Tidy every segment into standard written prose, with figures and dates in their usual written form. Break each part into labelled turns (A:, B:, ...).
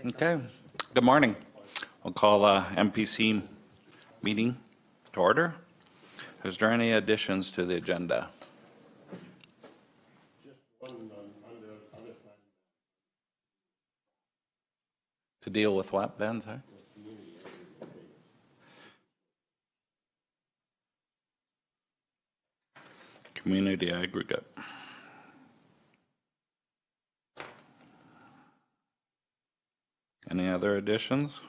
A: Okay, good morning. We'll call MPC meeting to order. Is there any additions to the agenda? To deal with what, Ben, sorry? Community aggregate. Any other additions?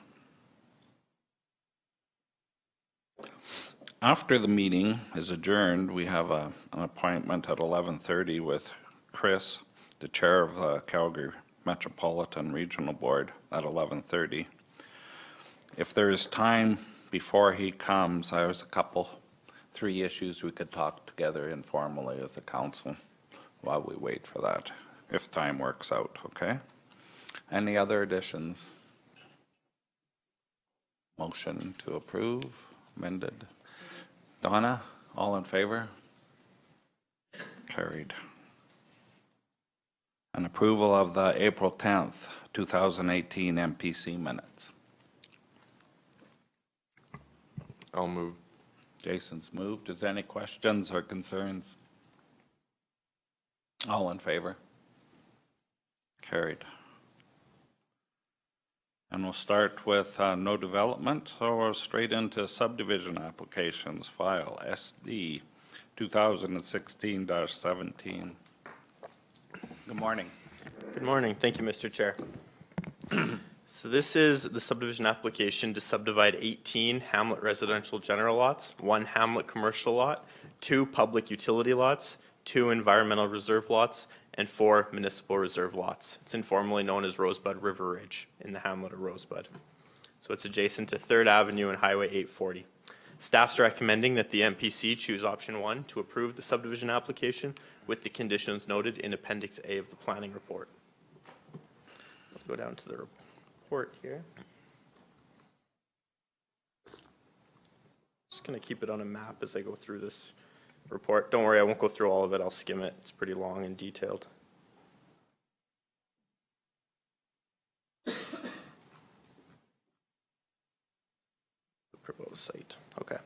A: After the meeting is adjourned, we have an appointment at 11:30 with Chris, the chair of the Calgary Metropolitan Regional Board, at 11:30. If there is time before he comes, there's three issues we could talk together informally as a council while we wait for that, if time works out, okay? Any other additions? Motion to approve, amended. Donna, all in favor? Carried. An approval of the April 10th, 2018 MPC minutes.
B: I'll move.
A: Jason's moved. Is there any questions or concerns? All in favor? Carried. And we'll start with no development, so we're straight into subdivision applications file SD 2016-17. Good morning.
C: Good morning. Thank you, Mr. Chair. So this is the subdivision application to subdivide 18 Hamlet residential general lots, 1 Hamlet commercial lot, 2 public utility lots, 2 environmental reserve lots, and 4 municipal reserve lots. It's informally known as Rosebud River Ridge in the hamlet of Rosebud. So it's adjacent to 3rd Avenue and Highway 840. Staff's recommending that the MPC choose option 1 to approve the subdivision application with the conditions noted in Appendix A of the planning report. Let's go down to the report here. Just going to keep it on a map as I go through this report. Don't worry, I won't go through all of it. I'll skim it. It's pretty long and detailed. The proposed site. Okay.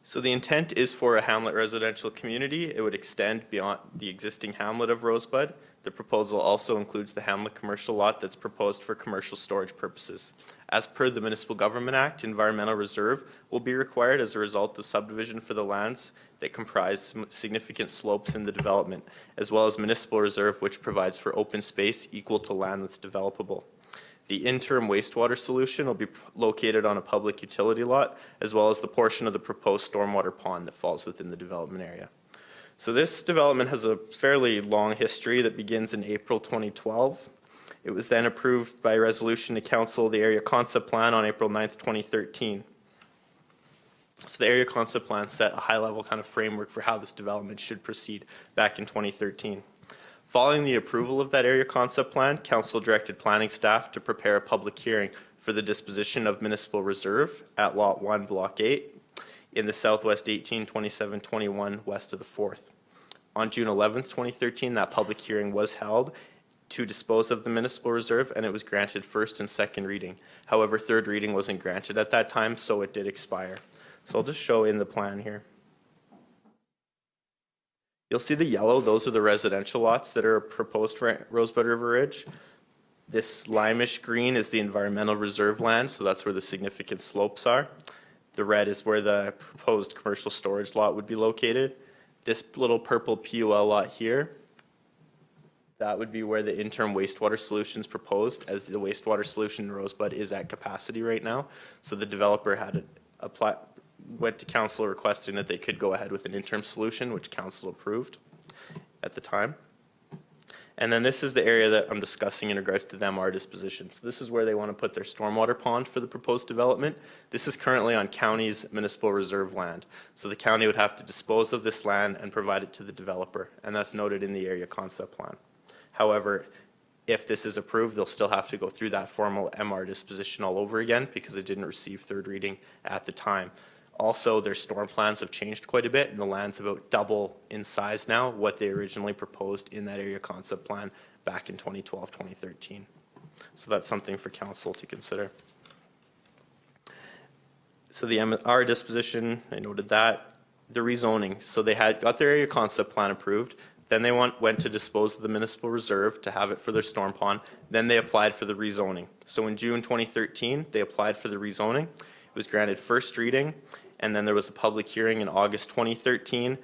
C: So the intent is for a hamlet residential community. It would extend beyond the existing hamlet of Rosebud. The proposal also includes the hamlet commercial lot that's proposed for commercial storage purposes. As per the Municipal Government Act, environmental reserve will be required as a result of subdivision for the lands that comprise significant slopes in the development, as well as municipal reserve, which provides for open space equal to land that's developable. The interim wastewater solution will be located on a public utility lot, as well as the portion of the proposed stormwater pond that falls within the development area. So this development has a fairly long history that begins in April 2012. It was then approved by resolution to council the area concept plan on April 9th, 2013. So the area concept plan set a high-level kind of framework for how this development should proceed back in 2013. Following the approval of that area concept plan, council directed planning staff to prepare a public hearing for the disposition of municipal reserve at Lot 1, Block 8 in the Southwest 18, 27, 21 west of the 4th. On June 11th, 2013, that public hearing was held to dispose of the municipal reserve, and it was granted first and second reading. However, third reading wasn't granted at that time, so it did expire. So I'll just show in the plan here. You'll see the yellow, those are the residential lots that are proposed for Rosebud River Ridge. This limeish green is the environmental reserve land, so that's where the significant slopes are. The red is where the proposed commercial storage lot would be located. This little purple PUL lot here, that would be where the interim wastewater solution is proposed, as the wastewater solution in Rosebud is at capacity right now. So the developer had went to council requesting that they could go ahead with an interim solution, which council approved at the time. And then this is the area that I'm discussing in regards to the MR disposition. So this is where they want to put their stormwater pond for the proposed development. This is currently on county's municipal reserve land. So the county would have to dispose of this land and provide it to the developer, and that's noted in the area concept plan. However, if this is approved, they'll still have to go through that formal MR disposition all over again because it didn't receive third reading at the time. Also, their storm plans have changed quite a bit, and the land's about double in size now what they originally proposed in that area concept plan back in 2012, 2013. So that's something for council to consider. So the MR disposition, I noted that. The rezoning, so they had got their area concept plan approved, then they went to dispose of the municipal reserve to have it for their storm pond, then they applied for the rezoning. So in June 2013, they applied for the rezoning. It was granted first reading, and then there was a public hearing in August 2013,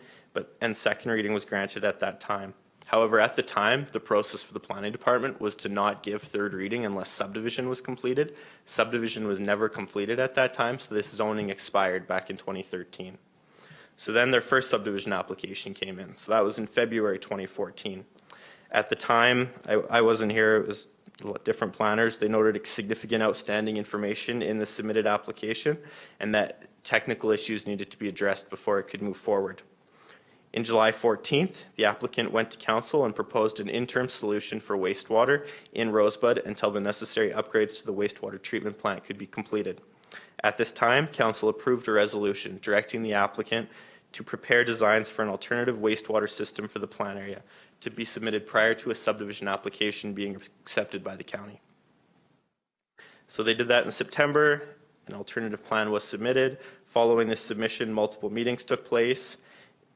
C: and second reading was granted at that time. However, at the time, the process for the planning department was to not give third reading unless subdivision was completed. Subdivision was never completed at that time, so this zoning expired back in 2013. So then their first subdivision application came in. So that was in February 2014. At the time, I wasn't here, it was different planners. They noted significant outstanding information in the submitted application and that technical issues needed to be addressed before it could move forward. In July 14th, the applicant went to council and proposed an interim solution for wastewater in Rosebud until the necessary upgrades to the wastewater treatment plant could be completed. At this time, council approved a resolution directing the applicant to prepare designs for an alternative wastewater system for the plan area to be submitted prior to a subdivision application being accepted by the county. So they did that in September. An alternative plan was submitted. Following this submission, multiple meetings took place,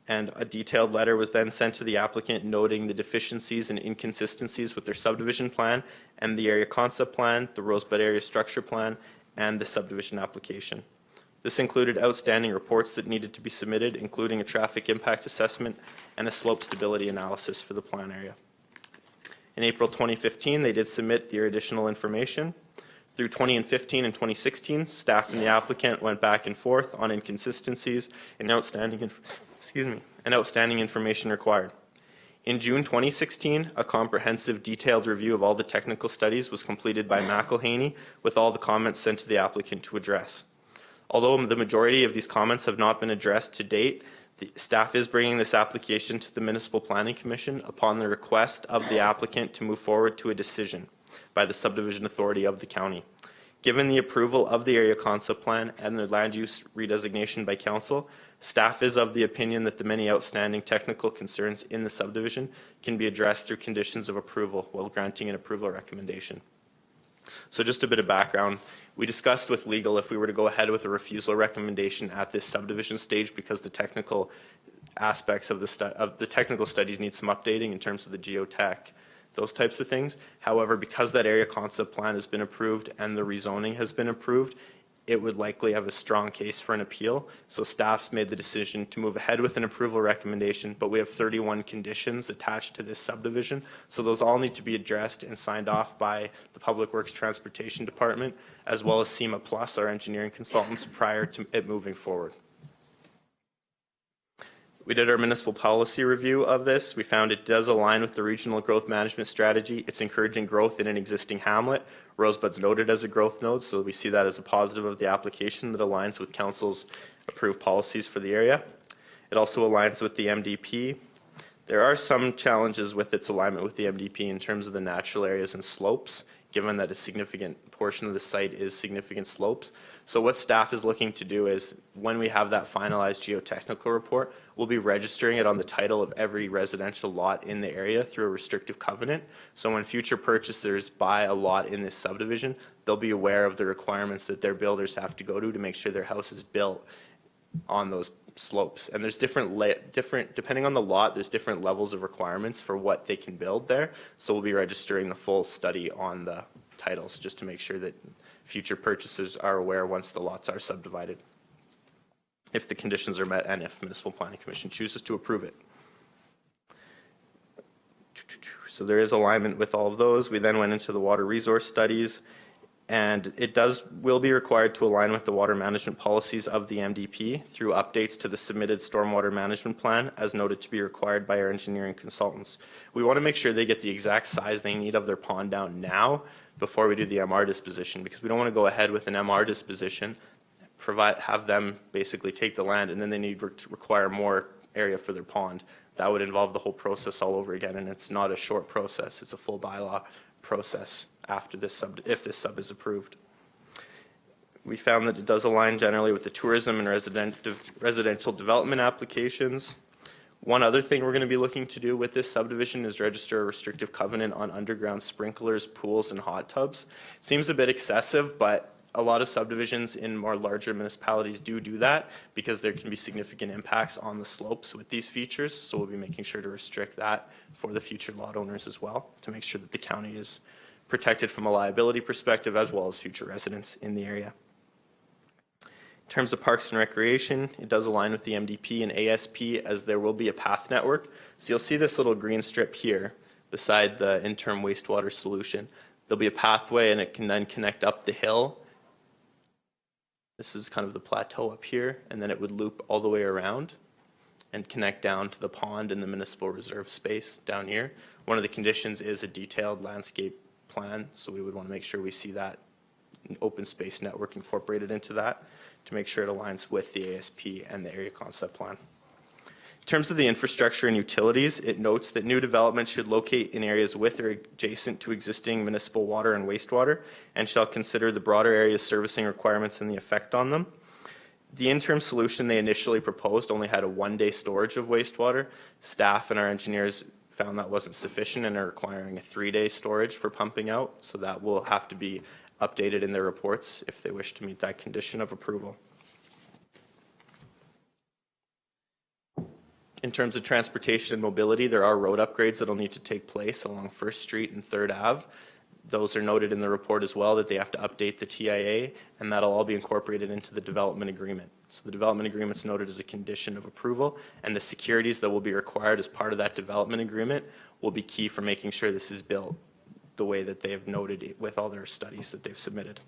C: and a detailed letter was then sent to the applicant noting the deficiencies and inconsistencies with their subdivision plan and the area concept plan, the Rosebud area structure plan, and the subdivision application. This included outstanding reports that needed to be submitted, including a traffic impact assessment and a slope stability analysis for the plan area. In April 2015, they did submit their additional information. Through 2015 and 2016, staff and the applicant went back and forth on inconsistencies and outstanding information required. In June 2016, a comprehensive detailed review of all the technical studies was completed by McElhaney with all the comments sent to the applicant to address. Although the majority of these comments have not been addressed to date, the staff is bringing this application to the Municipal Planning Commission upon the request of the applicant to move forward to a decision by the subdivision authority of the county. Given the approval of the area concept plan and the land use redesignation by council, staff is of the opinion that the many outstanding technical concerns in the subdivision can be addressed through conditions of approval while granting an approval recommendation. So just a bit of background. We discussed with legal if we were to go ahead with a refusal recommendation at this subdivision stage because the technical aspects of the technical studies need some updating in terms of the geotech, those types of things. However, because that area concept plan has been approved and the rezoning has been approved, it would likely have a strong case for an appeal. So staff made the decision to move ahead with an approval recommendation, but we have 31 conditions attached to this subdivision. So those all need to be addressed and signed off by the Public Works Transportation Department, as well as SEMA Plus, our engineering consultants, prior to it moving forward. We did our municipal policy review of this. We found it does align with the regional growth management strategy. It's encouraging growth in an existing hamlet. Rosebud's noted as a growth node, so we see that as a positive of the application that aligns with council's approved policies for the area. It also aligns with the MDP. There are some challenges with its alignment with the MDP in terms of the natural areas and slopes, given that a significant portion of the site is significant slopes. So what staff is looking to do is, when we have that finalized geotechnical report, we'll be registering it on the title of every residential lot in the area through a restrictive covenant. So when future purchasers buy a lot in this subdivision, they'll be aware of the requirements that their builders have to go to make sure their house is built on those slopes. And there's different, depending on the lot, there's different levels of requirements for what they can build there. So we'll be registering the full study on the titles just to make sure that future purchasers are aware once the lots are subdivided, if the conditions are met and if Municipal Planning Commission chooses to approve it. So there is alignment with all of those. We then went into the water resource studies, and it will be required to align with the water management policies of the MDP through updates to the submitted stormwater management plan as noted to be required by our engineering consultants. We want to make sure they get the exact size they need of their pond down now before we do the MR disposition, because we don't want to go ahead with an MR disposition, have them basically take the land, and then they need to require more area for their pond. That would involve the whole process all over again, and it's not a short process. It's a full bylaw process after this if this sub is approved. We found that it does align generally with the tourism and residential development applications. One other thing we're going to be looking to do with this subdivision is register a restrictive covenant on underground sprinklers, pools, and hot tubs. Seems a bit excessive, but a lot of subdivisions in more larger municipalities do that because there can be significant impacts on the slopes with these features. So we'll be making sure to restrict that for the future lot owners as well, to make sure that the county is protected from a liability perspective as well as future residents in the area. In terms of parks and recreation, it does align with the MDP and ASP as there will be a path network. So you'll see this little green strip here beside the interim wastewater solution. There'll be a pathway and it can then connect up the hill. This is kind of the plateau up here, and then it would loop all the way around and connect down to the pond and the municipal reserve space down here. One of the conditions is a detailed landscape plan, so we would want to make sure we see that open space network incorporated into that to make sure it aligns with the ASP and the area concept plan. In terms of the infrastructure and utilities, it notes that new development should locate in areas with or adjacent to existing municipal water and wastewater and shall consider the broader area's servicing requirements and the effect on them. The interim solution they initially proposed only had a one-day storage of wastewater. Staff and our engineers found that wasn't sufficient and are requiring a 3-day storage for pumping out, so that will have to be updated in their reports if they wish to meet that condition of approval. In terms of transportation and mobility, there are road upgrades that will need to take place along 1st Street and 3rd Ave. Those are noted in the report as well, that they have to update the TIA, and that'll all be incorporated into the development agreement. So the development agreement is noted as a condition of approval, and the securities that will be required as part of that development agreement will be key for making sure this is built the way that they have noted with all their studies that they've submitted.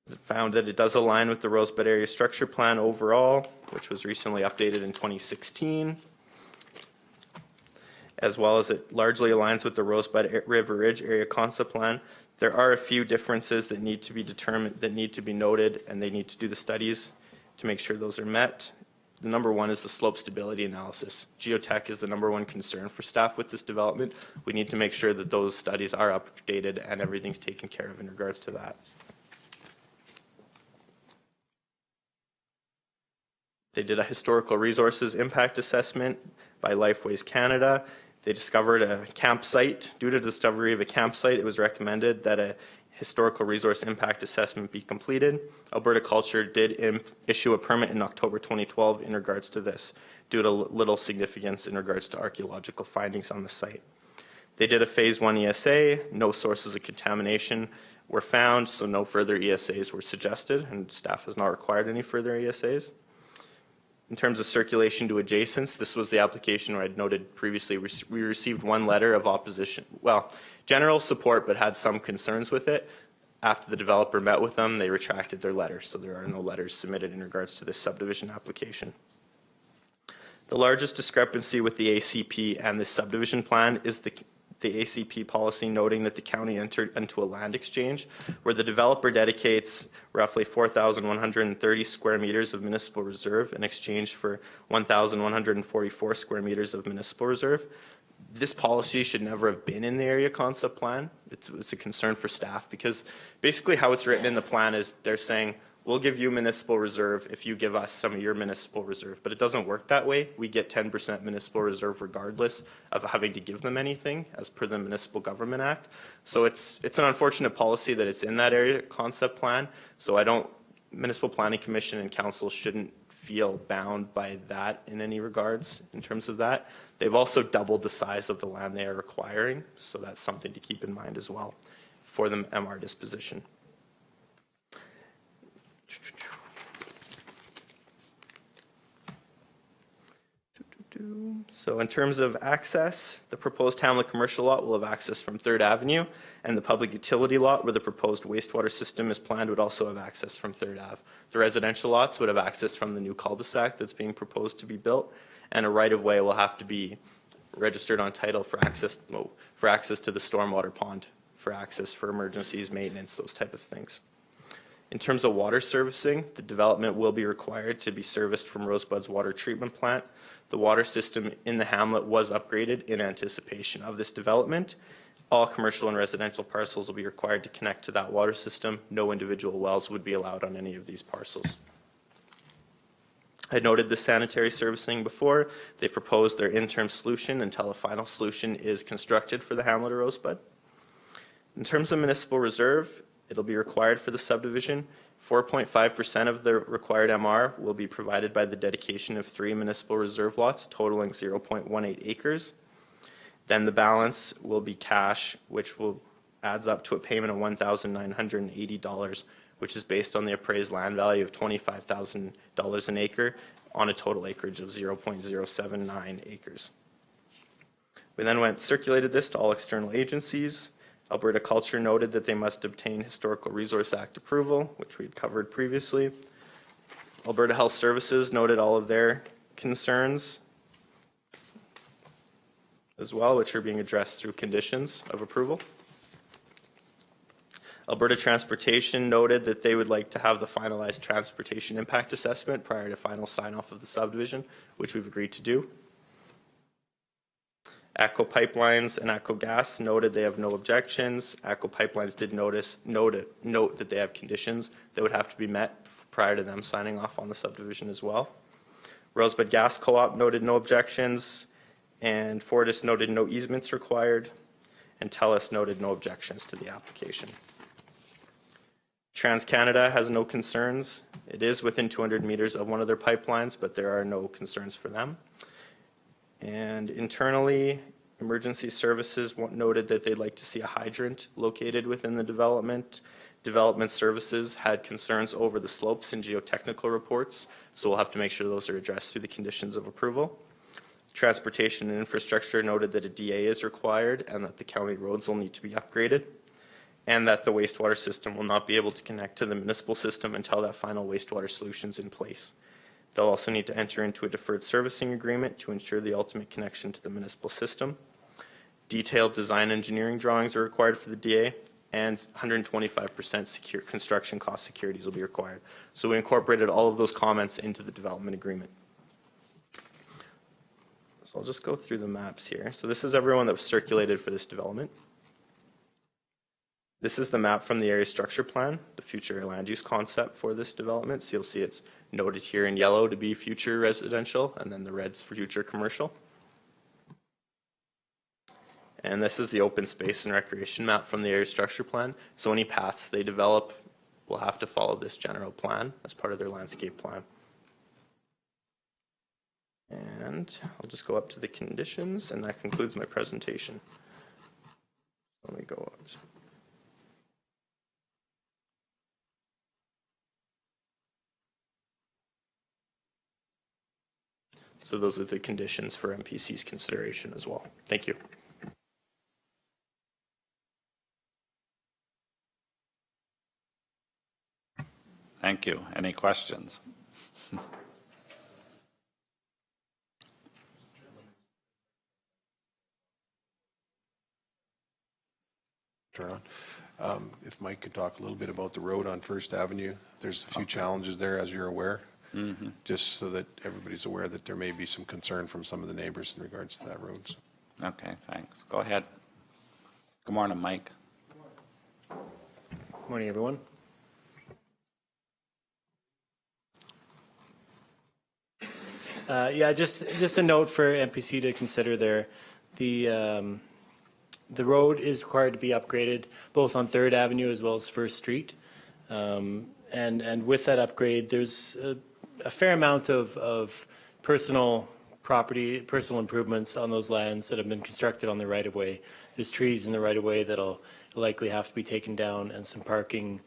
C: It found that it does align with the Rosebud Area Structure Plan overall, which was recently updated in 2016, as well as it largely aligns with the Rosebud River Ridge Area Concept Plan. There are a few differences that need to be determined, that need to be noted, and they need to do the studies to make sure those are met. The number one is the slope stability analysis. Geotech is the number one concern for staff with this development. We need to make sure that those studies are updated and everything's taken care of in regards to that. They did a historical resources impact assessment by Lifeways Canada. They discovered a campsite. Due to the discovery of a campsite, it was recommended that a historical resource impact assessment be completed. Alberta Culture did issue a permit in October 2012 in regards to this, due to little significance in regards to archaeological findings on the site. They did a phase 1 ESA. No sources of contamination were found, so no further ESAs were suggested, and staff has not required any further ESAs. In terms of circulation to adjacents, this was the application where I'd noted previously we received one letter of opposition. Well, general support, but had some concerns with it. After the developer met with them, they retracted their letter, so there are no letters submitted in regards to this subdivision application. The largest discrepancy with the ACP and this subdivision plan is the ACP policy noting that the county entered into a land exchange where the developer dedicates roughly 4,130 square meters of municipal reserve in exchange for 1,144 square meters of municipal reserve. This policy should never have been in the area concept plan. It's a concern for staff because basically how it's written in the plan is they're saying, we'll give you municipal reserve if you give us some of your municipal reserve, but it doesn't work that way. We get 10% municipal reserve regardless of having to give them anything as per the Municipal Government Act. So it's an unfortunate policy that it's in that area concept plan. So Municipal Planning Commission and Council shouldn't feel bound by that in any regards in terms of that. They've also doubled the size of the land they are acquiring, so that's something to keep in mind as well for the MR disposition. So in terms of access, the proposed Hamlet commercial lot will have access from 3rd Avenue, and the public utility lot where the proposed wastewater system is planned would also have access from 3rd Ave. The residential lots would have access from the new cul-de-sac that's being proposed to be built, and a right-of-way will have to be registered on title for access to the stormwater pond, for access for emergencies, maintenance, those type of things. In terms of water servicing, the development will be required to be serviced from Rosebud's water treatment plant. The water system in the hamlet was upgraded in anticipation of this development. All commercial and residential parcels will be required to connect to that water system. No individual wells would be allowed on any of these parcels. I noted the sanitary servicing before. They proposed their interim solution until a final solution is constructed for the hamlet of Rosebud. In terms of municipal reserve, it'll be required for the subdivision. 4.5% of the required MR will be provided by the dedication of 3 municipal reserve lots totaling 0.18 acres. Then the balance will be cash, which adds up to a payment of $1,980, which is based on the appraised land value of $25,000 an acre on a total acreage of 0.079 acres. We then circulated this to all external agencies. Alberta Culture noted that they must obtain Historical Resource Act approval, which we had covered previously. Alberta Health Services noted all of their concerns as well, which are being addressed through conditions of approval. Alberta Transportation noted that they would like to have the finalized transportation impact assessment prior to final sign-off of the subdivision, which we've agreed to do. ATCO Pipelines and ATCO Gas noted they have no objections. ATCO Pipelines did note that they have conditions that would have to be met prior to them signing off on the subdivision as well. Rosebud Gas Co-op noted no objections, and Fortis noted no easements required, and TELUS noted no objections to the application. TransCanada has no concerns. It is within 200 meters of one of their pipelines, but there are no concerns for them. And internally, Emergency Services noted that they'd like to see a hydrant located within the development. Development Services had concerns over the slopes in geotechnical reports, so we'll have to make sure those are addressed through the conditions of approval. Transportation and Infrastructure noted that a DA is required and that the county roads will need to be upgraded, and that the wastewater system will not be able to connect to the municipal system until that final wastewater solution is in place. They'll also need to enter into a deferred servicing agreement to ensure the ultimate connection to the municipal system. Detailed design engineering drawings are required for the DA, and 125% secure construction cost securities will be required. So we incorporated all of those comments into the development agreement. So I'll just go through the maps here. So this is everyone that was circulated for this development. This is the map from the area structure plan, the future land use concept for this development. So you'll see it's noted here in yellow to be future residential, and then the red's for future commercial. And this is the open space and recreation map from the area structure plan. So any paths they develop will have to follow this general plan as part of their landscape plan. And I'll just go up to the conditions, and that concludes my presentation. Let me go up. So those are the conditions for MPC's consideration as well. Thank you.
A: Thank you. Any questions?
D: If Mike could talk a little bit about the road on First Avenue. There's a few challenges there, as you're aware. Just so that everybody's aware that there may be some concern from some of the neighbors in regards to that road. So.
A: Okay, thanks. Go ahead. Good morning, Mike.
E: Good morning, everyone. Yeah, just a note for MPC to consider there. The road is required to be upgraded both on 3rd Avenue as well as 1st Street. And with that upgrade, there's a fair amount of personal property, personal improvements on those lands that have been constructed on the right-of-way. There's trees in the right-of-way that'll likely have to be taken down, and some parking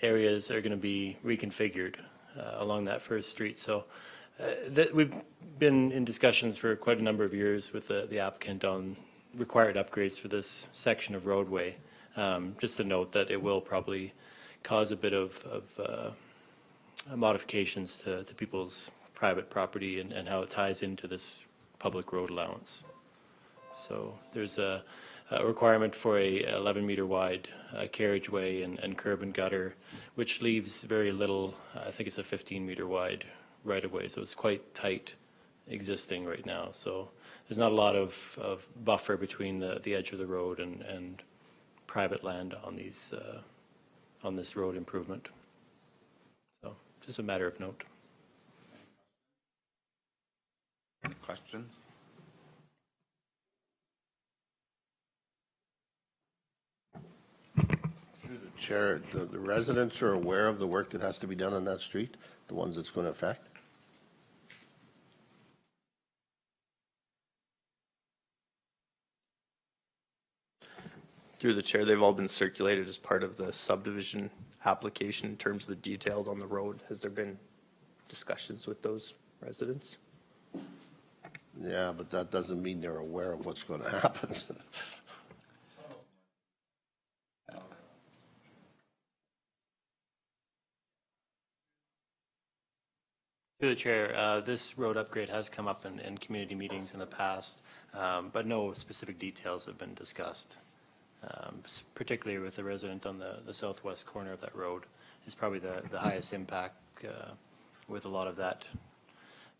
E: areas are going to be reconfigured along that 1st Street. So we've been in discussions for quite a number of years with the applicant on required upgrades for this section of roadway. Just to note that it will probably cause a bit of modifications to people's private property and how it ties into this public road allowance. So there's a requirement for a 11-meter wide carriageway and curb and gutter, which leaves very little. I think it's a 15-meter wide right-of-way, so it's quite tight existing right now. So there's not a lot of buffer between the edge of the road and private land on these, on this road improvement. So just a matter of note.
A: Any questions?
F: Through the chair, the residents are aware of the work that has to be done on that street, the ones it's going to affect?
C: Through the chair, they've all been circulated as part of the subdivision application in terms of the details on the road. Has there been discussions with those residents?
F: Yeah, but that doesn't mean they're aware of what's going to happen.
E: Through the chair, this road upgrade has come up in community meetings in the past, but no specific details have been discussed. Particularly with the resident on the southwest corner of that road is probably the highest impact with a lot of that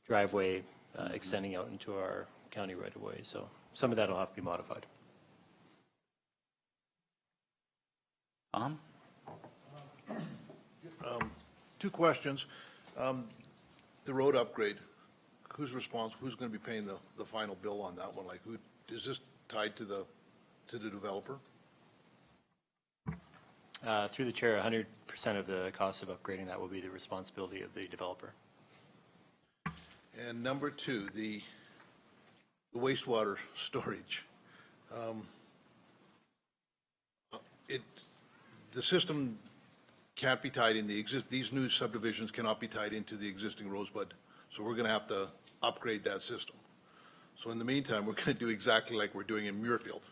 E: driveway extending out into our county right of way. So some of that will have to be modified.
A: Tom?
G: Two questions. The road upgrade, who's responsible, who's going to be paying the final bill on that one? Like, who, is this tied to the developer?
E: Through the chair, 100% of the cost of upgrading that will be the responsibility of the developer.
G: And number two, the wastewater storage. The system can't be tied in these new subdivisions cannot be tied into the existing Rosebud. So we're going to have to upgrade that system. So in the meantime, we're going to do exactly like we're doing in Muirfield.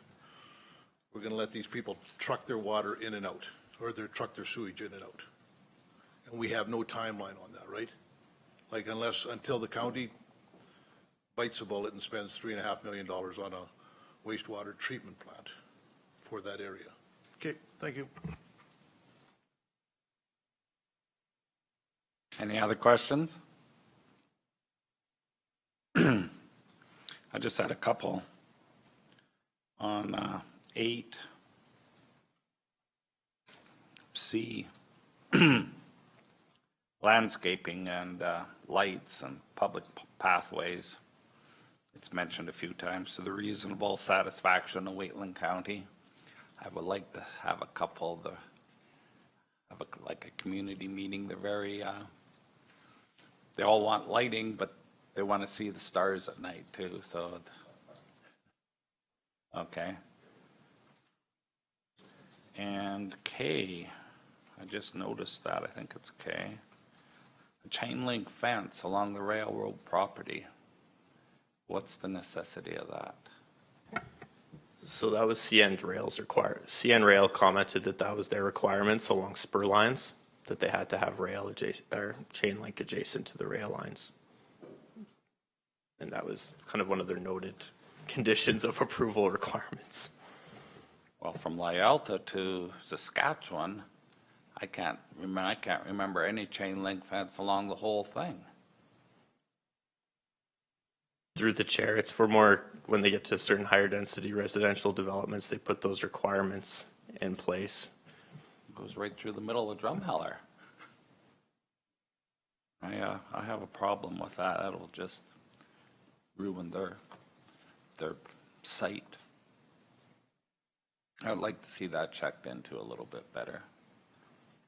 G: We're going to let these people truck their water in and out, or truck their sewage in and out. And we have no timeline on that, right? Like until the county bites a bullet and spends $3.5 million on a wastewater treatment plant for that area. Okay, thank you.
A: Any other questions? I just had a couple on 8C, landscaping and lights and public pathways. It's mentioned a few times to the reasonable satisfaction of Wayland County. I would like to have a couple of like a community meeting. They're very, they all want lighting, but they want to see the stars at night too, so. Okay. And K, I just noticed that, I think it's K. A chain link fence along the railroad property. What's the necessity of that?
C: So that was CN Rail's require. CN Rail commented that that was their requirements along spur lines, that they had to have rail adjacent or chain link adjacent to the rail lines. And that was kind of one of their noted conditions of approval requirements.
A: Well, from Lyalta to Saskatchewan, I can't remember any chain link fence along the whole thing.
C: Through the chair, it's for more, when they get to certain higher density residential developments, they put those requirements in place.
A: Goes right through the middle of Drumheller. I have a problem with that. That'll just ruin their site. I'd like to see that checked into a little bit better.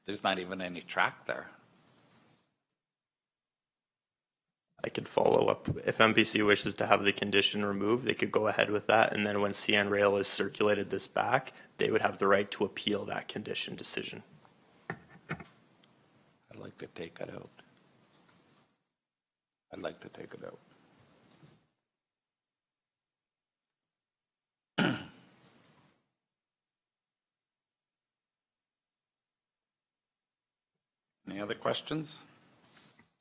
A: There's not even any track there.
C: I could follow up. If MPC wishes to have the condition removed, they could go ahead with that. And then when CN Rail has circulated this back, they would have the right to appeal that condition decision.
A: I'd like to take it out. I'd like to take it out. Any other questions?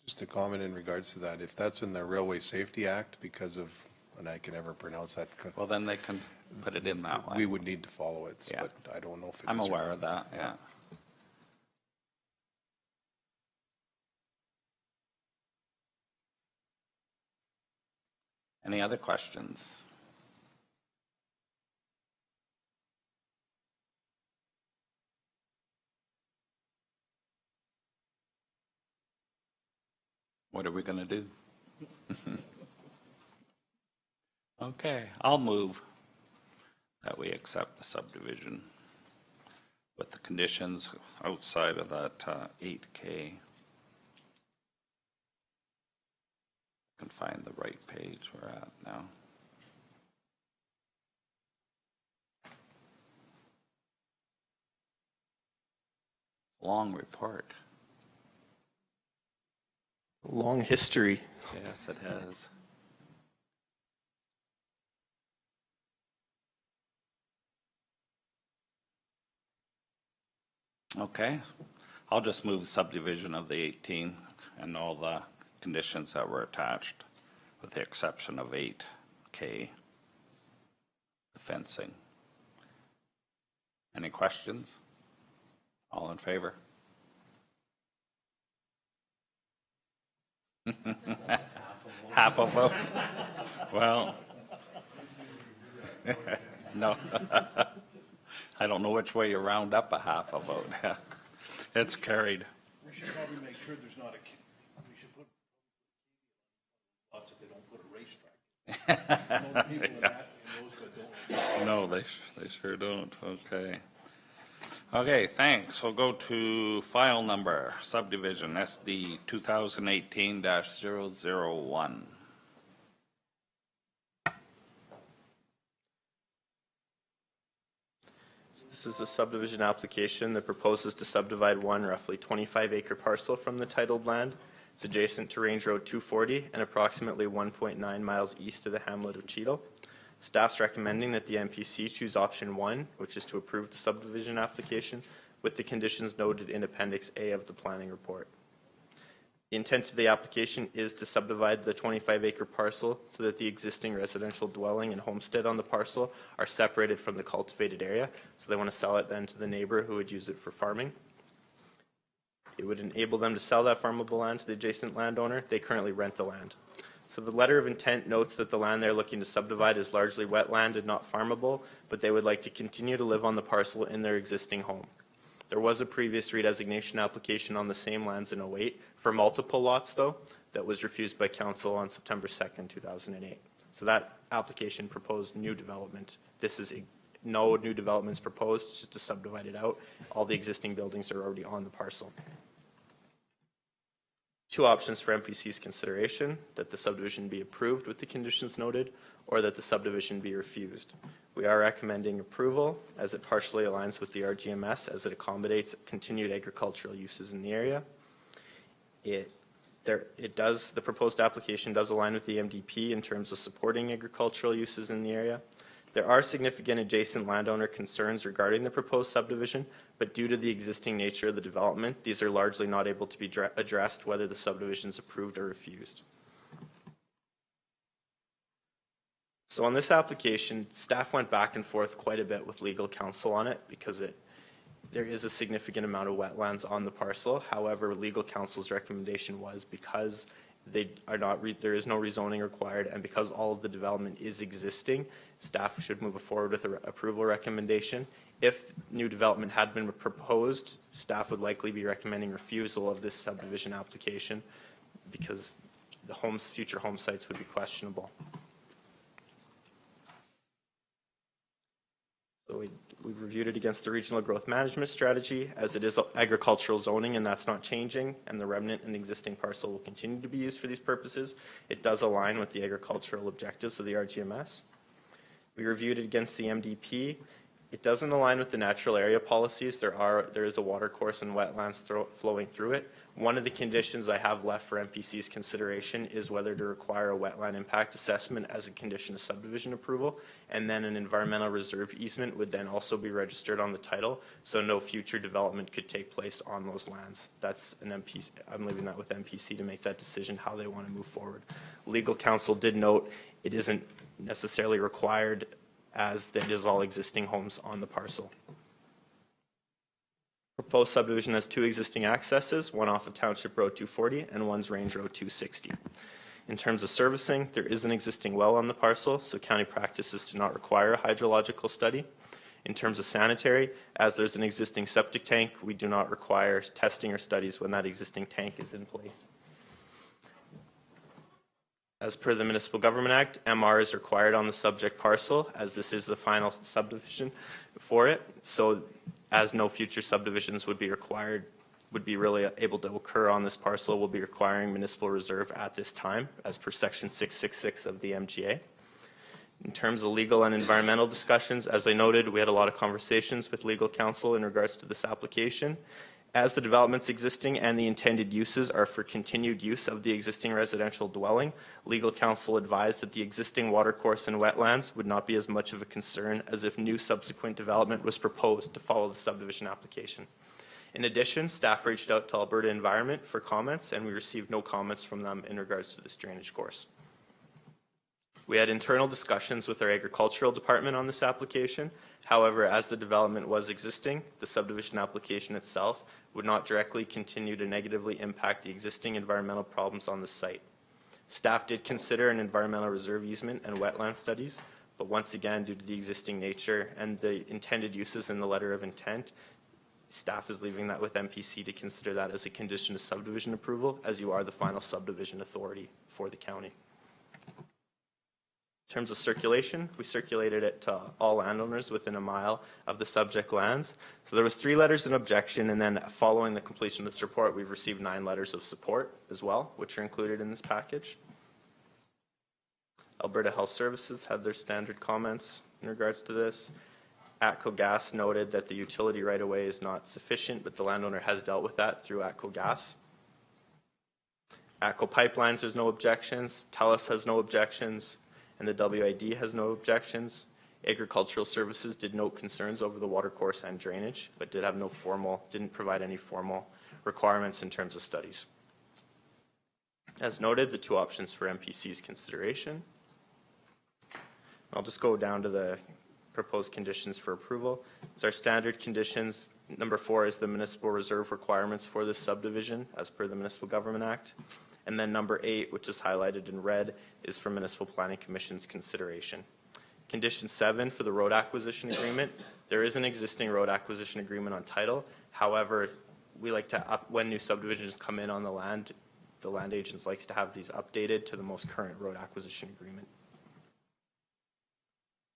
D: Just a comment in regards to that. If that's in the Railway Safety Act because of, and I can never pronounce that,
A: Well, then they can put it in that way.
D: we would need to follow it,
A: Yeah.
D: but I don't know if it is.
A: I'm
D: or
A: aware
D: not.
A: of that, yeah. Any other questions? What are we going to do? Okay, I'll move that we accept the subdivision with the conditions outside of that 8K. Can find the right page we're at now. Long report.
C: Long history.
A: Yes, it has. Okay, I'll just move subdivision of the 18 and all the conditions that were attached, with the exception of 8K, the fencing. Any questions? All in favor? Half a vote? Well, no. I don't know which way you round up a half a vote. It's carried.
G: We should probably make sure there's not we should put lots if they don't put a racetrack. I know the people in Rosebud don't.
A: No, they sure don't. Okay. Okay, thanks. We'll go to file number subdivision SD 2018-001.
C: This is a subdivision application that proposes to subdivide one roughly 25-acre parcel from the titled land. It's adjacent to Range Road 240 and approximately 1.9 miles east of the hamlet of Cheadle. Staff's recommending that the MPC choose option 1, which is to approve the subdivision application with the conditions noted in Appendix A of the planning report. The intent of the application is to subdivide the 25-acre parcel so that the existing residential dwelling and homestead on the parcel are separated from the cultivated area. So they want to sell it then to the neighbor who would use it for farming. It would enable them to sell that farmable land to the adjacent landowner. They currently rent the land. So the letter of intent notes that the land they're looking to subdivide is largely wetland and not farmable, but they would like to continue to live on the parcel in their existing home. There was a previous redesignation application on the same lands in 2008 for multiple lots, though, that was refused by council on September 2nd, 2008. So that application proposed new development. This is no new developments proposed, it's just to subdivide it out. All the existing buildings are already on the parcel. Two options for MPC's consideration: that the subdivision be approved with the conditions noted, or that the subdivision be refused. We are recommending approval as it partially aligns with the RGMS as it accommodates continued agricultural uses in the area. The proposed application does align with the MDP in terms of supporting agricultural uses in the area. There are significant adjacent landowner concerns regarding the proposed subdivision, but due to the existing nature of the development, these are largely not able to be addressed whether the subdivision is approved or refused. So on this application, staff went back and forth quite a bit with legal counsel on it because there is a significant amount of wetlands on the parcel. However, legal counsel's recommendation was because there is no rezoning required, and because all of the development is existing, staff should move forward with an approval recommendation. If new development had been proposed, staff would likely be recommending refusal of this subdivision application because the future home sites would be questionable. So we reviewed it against the regional growth management strategy, as it is agricultural zoning and that's not changing, and the remnant and existing parcel will continue to be used for these purposes. It does align with the agricultural objectives of the RGMS. We reviewed it against the MDP. It doesn't align with the natural area policies. There is a water course and wetlands flowing through it. One of the conditions I have left for MPC's consideration is whether to require a wetland impact assessment as a condition of subdivision approval, and then an environmental reserve easement would then also be registered on the title, so no future development could take place on those lands. That's an MPC. I'm leaving that with MPC to make that decision how they want to move forward. Legal counsel did note it isn't necessarily required, as that is all existing homes on the parcel. Proposed subdivision has two existing accesses, one off of Township Road 240 and one's Range Road 260. In terms of servicing, there is an existing well on the parcel, so county practice is to not require a hydrological study. In terms of sanitary, as there's an existing septic tank, we do not require testing or studies when that existing tank is in place. As per the Municipal Government Act, MR is required on the subject parcel, as this is the final subdivision for it. So as no future subdivisions would be required, would be really able to occur on this parcel, we'll be requiring municipal reserve at this time, as per section 666 of the MGA. In terms of legal and environmental discussions, as I noted, we had a lot of conversations with legal counsel in regards to this application. As the developments existing and the intended uses are for continued use of the existing residential dwelling, legal counsel advised that the existing watercourse and wetlands would not be as much of a concern as if new subsequent development was proposed to follow the subdivision application. In addition, staff reached out to Alberta Environment for comments, and we received no comments from them in regards to this drainage course. We had internal discussions with our agricultural department on this application. However, as the development was existing, the subdivision application itself would not directly continue to negatively impact the existing environmental problems on the site. Staff did consider an environmental reserve easement and wetland studies, but once again, due to the existing nature and the intended uses in the letter of intent, staff is leaving that with MPC to consider that as a condition of subdivision approval, as you are the final subdivision authority for the county. In terms of circulation, we circulated it to all landowners within a mile of the subject lands. So there was 3 letters of objection, and then following the completion of this report, we've received 9 letters of support as well, which are included in this package. Alberta Health Services had their standard comments in regards to this. ATCO Gas noted that the utility right-of-way is not sufficient, but the landowner has dealt with that through ATCO Gas. ATCO Pipelines, there's no objections. TELUS has no objections. And the WID has no objections. Agricultural Services did note concerns over the watercourse and drainage, but didn't provide any formal requirements in terms of studies. As noted, the 2 options for MPC's consideration. I'll just go down to the proposed conditions for approval. It's our standard conditions. Number 4 is the municipal reserve requirements for this subdivision as per the Municipal Government Act. And then number 8, which is highlighted in red, is for Municipal Planning Commission's consideration. Condition 7 for the road acquisition agreement. There is an existing road acquisition agreement on title. However, we like to when new subdivisions come in on the land agents likes to have these updated to the most current road acquisition agreement.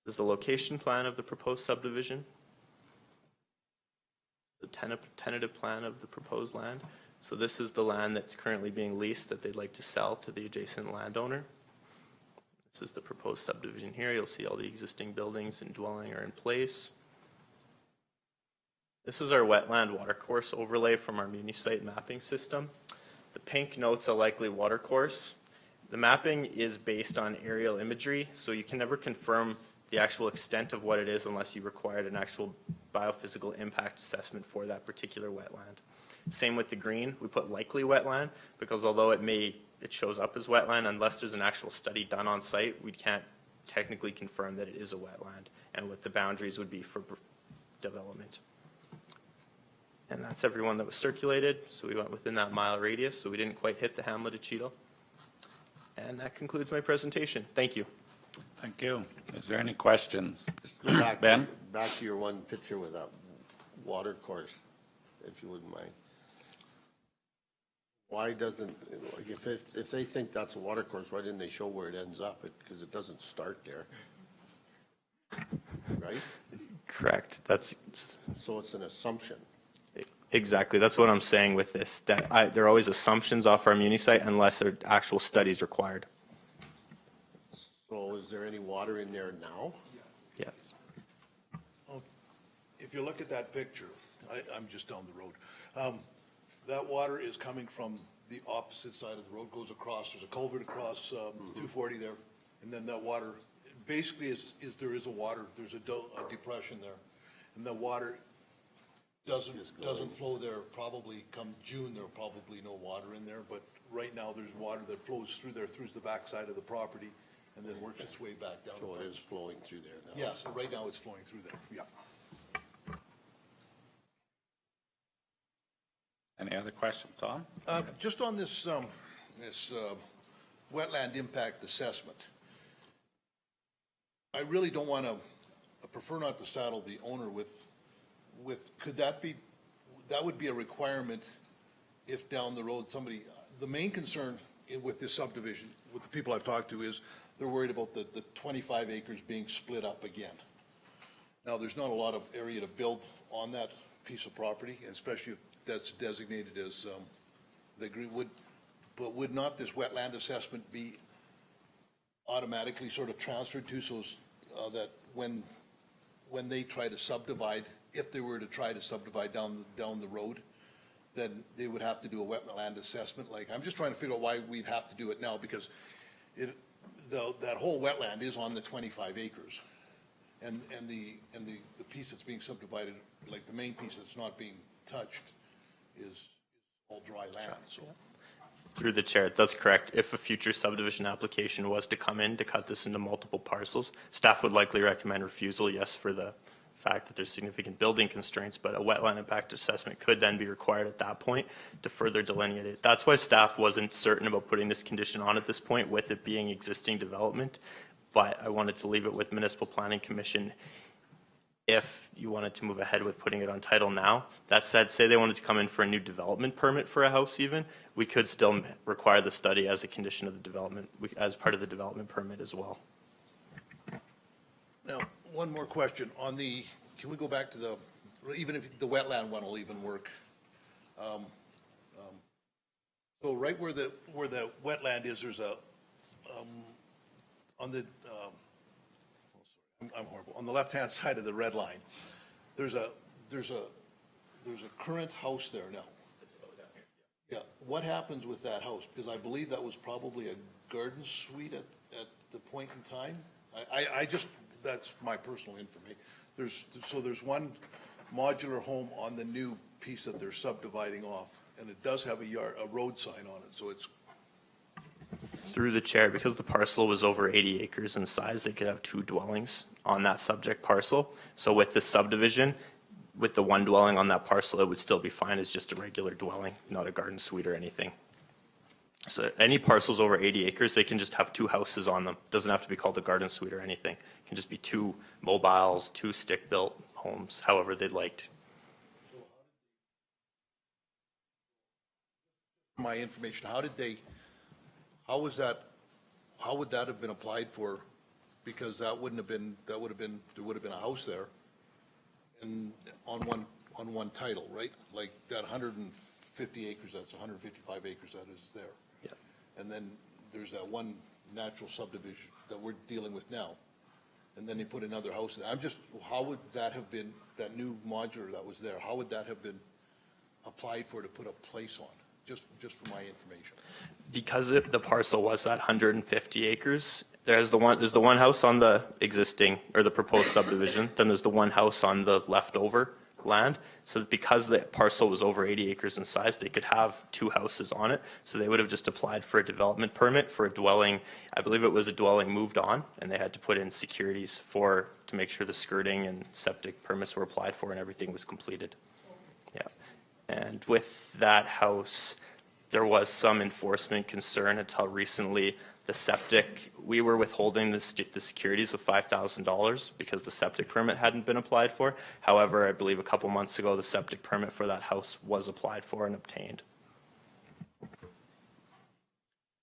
C: This is the location plan of the proposed subdivision. The tentative plan of the proposed land. So this is the land that's currently being leased that they'd like to sell to the adjacent landowner. This is the proposed subdivision here. You'll see all the existing buildings and dwelling are in place. This is our wetland watercourse overlay from our MuniSite mapping system. The pink notes a likely watercourse. The mapping is based on aerial imagery, so you can never confirm the actual extent of what it is unless you required an actual biophysical impact assessment for that particular wetland. Same with the green, we put likely wetland because although it shows up as wetland, unless there's an actual study done on site, we can't technically confirm that it is a wetland and what the boundaries would be for development. And that's everyone that was circulated, so we went within that mile radius, so we didn't quite hit the hamlet of Cheadle. And that concludes my presentation. Thank you.
A: Thank you. Is there any questions?
F: Go back
A: Ben?
F: back to your one picture with that water course, if you wouldn't mind. Why doesn't, like if they think that's a water course, why didn't they show where it ends up? Because it doesn't start there, right?
C: Correct.
F: So it's an assumption.
C: Exactly. That's what I'm saying with this. That there are always assumptions off our MuniSite unless there are actual studies required.
F: So is there any water in there now?
C: Yes.
G: If you look at that picture, I'm just down the road. That water is coming from the opposite side of the road, goes across, there's a culvert across 240 there, and then that water, basically there is a water, there's a depression there, and the water doesn't flow there. Probably come June, there'll probably no water in there, but right now there's water that flows through there, through the backside of the property, and then works its way back down.
F: So it is flowing through there now?
G: Yeah, so right now it's flowing through there, yeah.
A: Any other questions, Tom?
G: Just on this wetland impact assessment, I really don't want to, I prefer not to saddle the owner with, could that would be a requirement if down the road somebody, the main concern with this subdivision, with the people I've talked to, is they're worried about the 25 acres being split up again. Now, there's not a lot of area to build on that piece of property, especially if that's designated as the green wood. But would not this wetland assessment be automatically sort of transferred to, so that when they try to subdivide, if they were to try to subdivide down the road, then they would have to do a wetland assessment? Like, I'm just trying to figure out why we'd have to do it now, because that whole wetland is on the 25 acres. And the piece that's being subdivided, like the main piece that's not being touched, is all dry land, so.
C: Through the chair, that's correct. If a future subdivision application was to come in to cut this into multiple parcels, staff would likely recommend refusal, yes, for the fact that there's significant building constraints, but a wetland impact assessment could then be required at that point to further delineate it. That's why staff wasn't certain about putting this condition on at this point, with it being existing development, but I wanted to leave it with Municipal Planning Commission if you wanted to move ahead with putting it on title now. That said, say they wanted to come in for a new development permit for a house even, we could still require the study as a condition of the development, as part of the development permit as well.
G: Now, one more question on can we go back to even if the wetland one will even work? So right where the wetland is, there's I'm horrible. On the left-hand side of the red line, there's a current house there now. Yeah, what happens with that house? Because I believe that was probably a garden suite at the point in time. That's my personal information. There's one modular home on the new piece that they're subdividing off, and it does have a road sign on it, so it's.
C: Through the chair, because the parcel was over 80 acres in size, they could have 2 dwellings on that subject parcel. So with the subdivision, with the one dwelling on that parcel, it would still be fine as just a regular dwelling, not a garden suite or anything. So any parcels over 80 acres, they can just have 2 houses on them. Doesn't have to be called a garden suite or anything. It can just be 2 mobiles, 2 stick-built homes, however they'd like.
G: My information, how would that have been applied for? Because there would have been a house there and on one title, right? Like that 150 acres, that's 155 acres that is there.
C: Yeah.
G: And then there's that one natural subdivision that we're dealing with now. And then they put another house in. How would that have been, that new modular that was there, how would that have been applied for to put a place on? Just for my information.
C: Because the parcel was that 150 acres, there's the one house on the existing or the proposed subdivision, then there's the one house on the leftover land. So that because the parcel was over 80 acres in size, they could have 2 houses on it. So they would have just applied for a development permit for a dwelling. I believe it was a dwelling moved on, and they had to put in securities to make sure the skirting and septic permits were applied for and everything was completed. Yeah. And with that house, there was some enforcement concern until recently. The septic, we were withholding the securities of $5,000 because the septic permit hadn't been applied for. However, I believe a couple months ago, the septic permit for that house was applied for and obtained.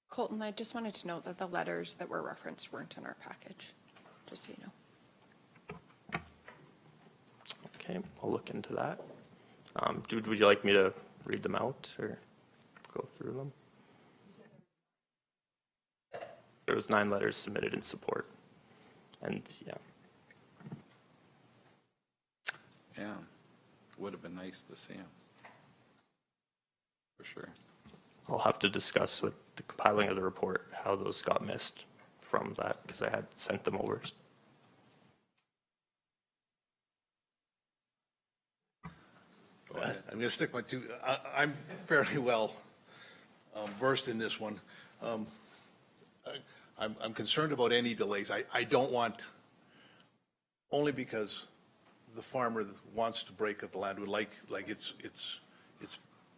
H: Colton, I just wanted to note that the letters that were referenced weren't in our package, just so you know.
C: Okay, I'll look into that. Would you like me to read them out or go through them? There was 9 letters submitted in support, and yeah.
A: Yeah, would have been nice to see him. For sure.
C: I'll have to discuss with the compiling of the report how those got missed from that, because I had sent them over.
G: I'm going to stick my two. I'm fairly well versed in this one. I'm concerned about any delays. I don't want, only because the farmer wants to break up the land, would like it's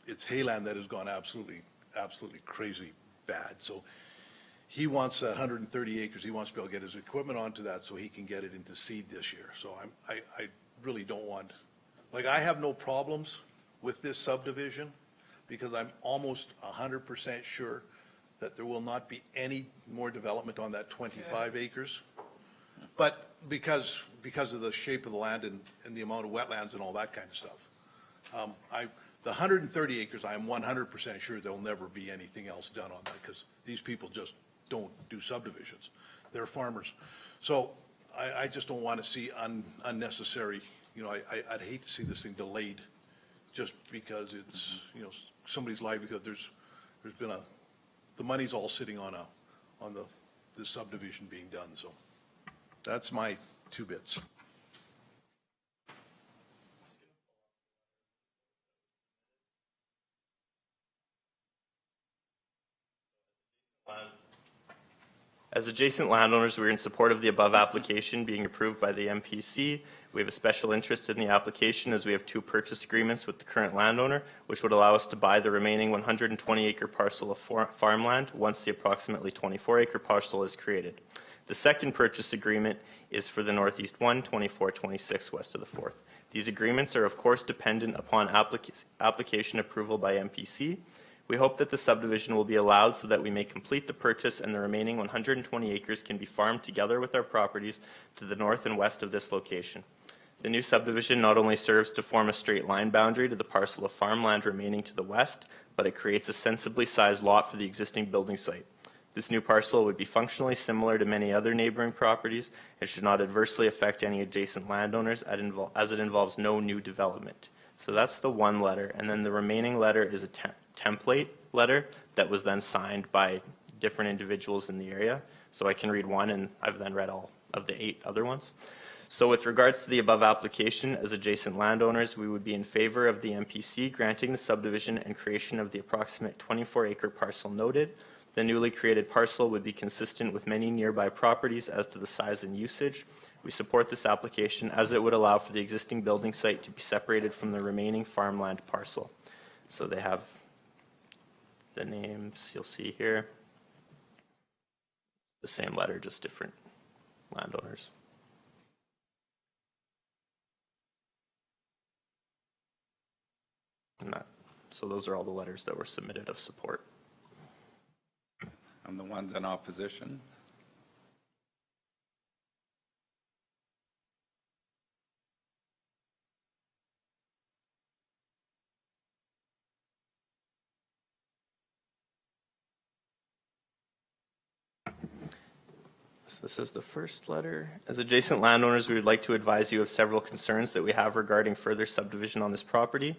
G: hayland that has gone absolutely crazy bad. So he wants that 130 acres. He wants to be able to get his equipment onto that so he can get it into seed this year. So I really don't want. Like, I have no problems with this subdivision because I'm almost 100% sure that there will not be any more development on that 25 acres. But because of the shape of the land and the amount of wetlands and all that kind of stuff. The 130 acres, I am 100% sure there'll never be anything else done on that because these people just don't do subdivisions. They're farmers. So I just don't want to see unnecessary, you know, I'd hate to see this thing delayed just because it's, you know, somebody's livelihood. There's been the money's all sitting on the subdivision being done. So that's my 2 bits.
C: As adjacent landowners, we are in support of the above application being approved by the MPC. We have a special interest in the application as we have 2 purchase agreements with the current landowner, which would allow us to buy the remaining 120-acre parcel of farmland once the approximately 24-acre parcel is created. The second purchase agreement is for the Northeast 1, 2426 west of the 4th. These agreements are of course dependent upon application approval by MPC. We hope that the subdivision will be allowed so that we may complete the purchase and the remaining 120 acres can be farmed together with our properties to the north and west of this location. The new subdivision not only serves to form a straight line boundary to the parcel of farmland remaining to the west, but it creates a sensibly sized lot for the existing building site. This new parcel would be functionally similar to many other neighboring properties and should not adversely affect any adjacent landowners as it involves no new development. So that's the one letter, and then the remaining letter is a template letter that was then signed by different individuals in the area. So I can read one, and I've then read all of the 8 other ones. So with regards to the above application, as adjacent landowners, we would be in favor of the MPC granting the subdivision and creation of the approximate 24-acre parcel noted. The newly created parcel would be consistent with many nearby properties as to the size and usage. We support this application as it would allow for the existing building site to be separated from the remaining farmland parcel. So they have the names you'll see here. The same letter, just different landowners. So those are all the letters that were submitted of support.
A: And the ones in opposition?
C: So this is the first letter. As adjacent landowners, we would like to advise you of several concerns that we have regarding further subdivision on this property.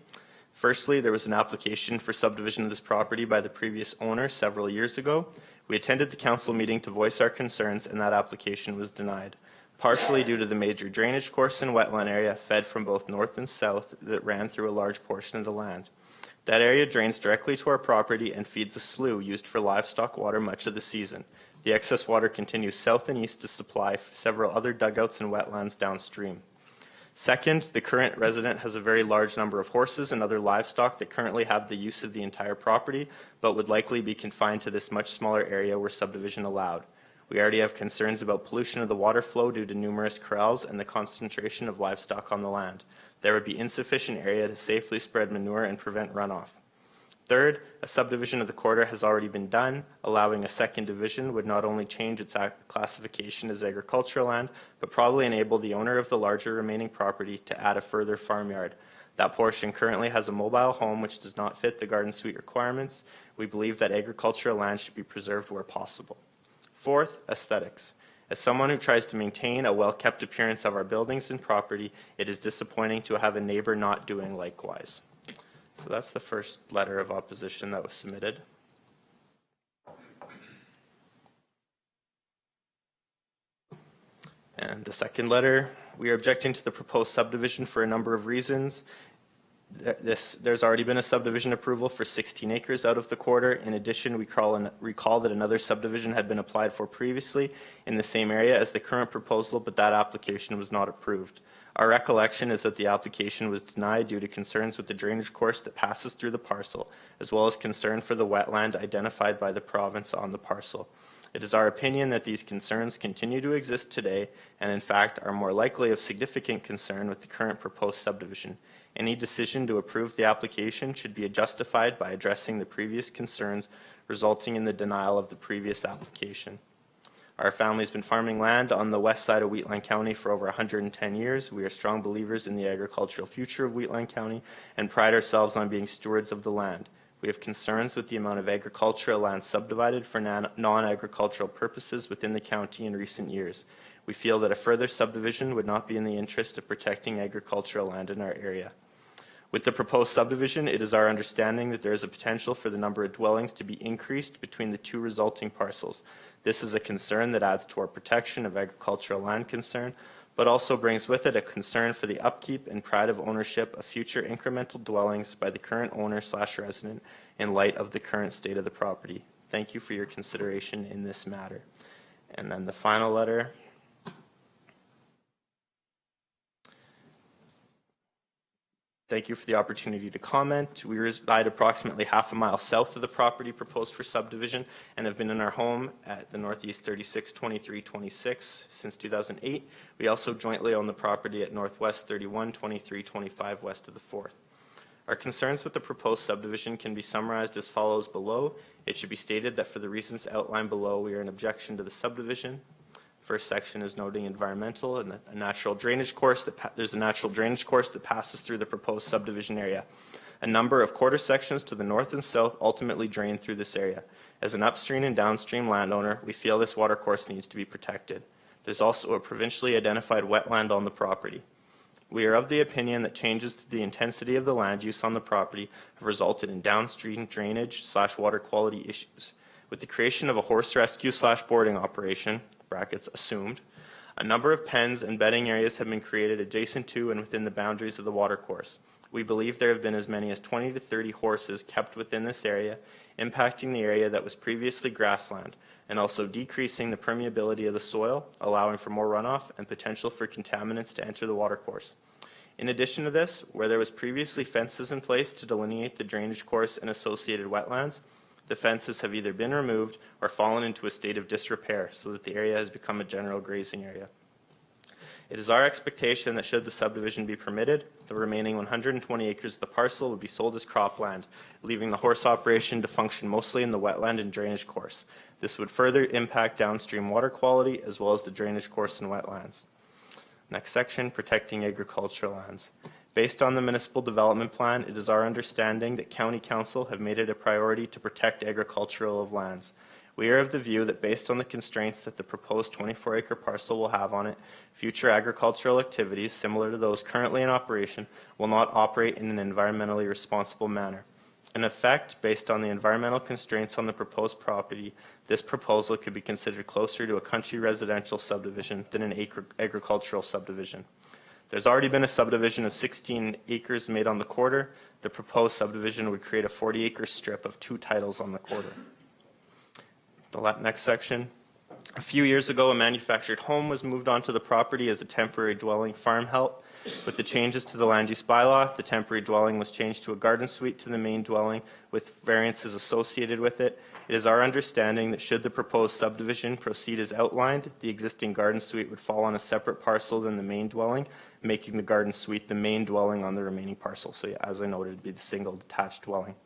C: Firstly, there was an application for subdivision of this property by the previous owner several years ago. We attended the council meeting to voice our concerns, and that application was denied, partially due to the major drainage course and wetland area fed from both north and south that ran through a large portion of the land. That area drains directly to our property and feeds a slough used for livestock water much of the season. The excess water continues south and east to supply several other dugouts and wetlands downstream. Second, the current resident has a very large number of horses and other livestock that currently have the use of the entire property, but would likely be confined to this much smaller area where subdivision allowed. We already have concerns about pollution of the water flow due to numerous corrals and the concentration of livestock on the land. There would be insufficient area to safely spread manure and prevent runoff. Third, a subdivision of the quarter has already been done. Allowing a second division would not only change its classification as agricultural land, but probably enable the owner of the larger remaining property to add a further farmyard. That portion currently has a mobile home which does not fit the garden suite requirements. We believe that agricultural land should be preserved where possible. Fourth, aesthetics. As someone who tries to maintain a well-kept appearance of our buildings and property, it is disappointing to have a neighbor not doing likewise. So that's the first letter of opposition that was submitted. And the second letter, we are objecting to the proposed subdivision for a number of reasons. There's already been a subdivision approval for 16 acres out of the quarter. In addition, we recall that another subdivision had been applied for previously in the same area as the current proposal, but that application was not approved. Our recollection is that the application was denied due to concerns with the drainage course that passes through the parcel, as well as concern for the wetland identified by the province on the parcel. It is our opinion that these concerns continue to exist today and in fact are more likely of significant concern with the current proposed subdivision. Any decision to approve the application should be justified by addressing the previous concerns resulting in the denial of the previous application. Our family's been farming land on the west side of Wheatland County for over 110 years. We are strong believers in the agricultural future of Wheatland County and pride ourselves on being stewards of the land. We have concerns with the amount of agricultural land subdivided for non-agricultural purposes within the county in recent years. We feel that a further subdivision would not be in the interest of protecting agricultural land in our area. With the proposed subdivision, it is our understanding that there is a potential for the number of dwellings to be increased between the two resulting parcels. This is a concern that adds to our protection of agricultural land concern, but also brings with it a concern for the upkeep and pride of ownership of future incremental dwellings by the current owner/resident in light of the current state of the property. Thank you for your consideration in this matter. And then the final letter. Thank you for the opportunity to comment. We reside approximately half a mile south of the property proposed for subdivision and have been in our home at the Northeast 362326 since 2008. We also jointly own the property at Northwest 312325 west of the 4th. Our concerns with the proposed subdivision can be summarized as follows below. It should be stated that for the reasons outlined below, we are in objection to the subdivision. First section is noting environmental and a natural drainage course. There's a natural drainage course that passes through the proposed subdivision area. A number of quarter sections to the north and south ultimately drain through this area. As an upstream and downstream landowner, we feel this water course needs to be protected. There's also a provincially identified wetland on the property. We are of the opinion that changes to the intensity of the land use on the property have resulted in downstream drainage/water quality issues. With the creation of a horse rescue/boarding operation, brackets assumed, a number of pens and bedding areas have been created adjacent to and within the boundaries of the watercourse. We believe there have been as many as 20 to 30 horses kept within this area, impacting the area that was previously grassland, and also decreasing the permeability of the soil, allowing for more runoff and potential for contaminants to enter the watercourse. In addition to this, where there was previously fences in place to delineate the drainage course and associated wetlands, the fences have either been removed or fallen into a state of disrepair so that the area has become a general grazing area. It is our expectation that should the subdivision be permitted, the remaining 120 acres of the parcel would be sold as cropland, leaving the horse operation to function mostly in the wetland and drainage course. This would further impact downstream water quality as well as the drainage course and wetlands. Next section, protecting agricultural lands. Based on the municipal development plan, it is our understanding that County Council have made it a priority to protect agricultural lands. We are of the view that based on the constraints that the proposed 24-acre parcel will have on it, future agricultural activities similar to those currently in operation will not operate in an environmentally responsible manner. In effect, based on the environmental constraints on the proposed property, this proposal could be considered closer to a country residential subdivision than an agricultural subdivision. There's already been a subdivision of 16 acres made on the quarter. The proposed subdivision would create a 40-acre strip of 2 titles on the quarter. The next section. A few years ago, a manufactured home was moved onto the property as a temporary dwelling farm help. With the changes to the land use bylaw, the temporary dwelling was changed to a garden suite to the main dwelling with variances associated with it. It is our understanding that should the proposed subdivision proceed as outlined, the existing garden suite would fall on a separate parcel than the main dwelling, making the garden suite the main dwelling on the remaining parcel. So yeah, as I noted, it would be the single detached dwelling.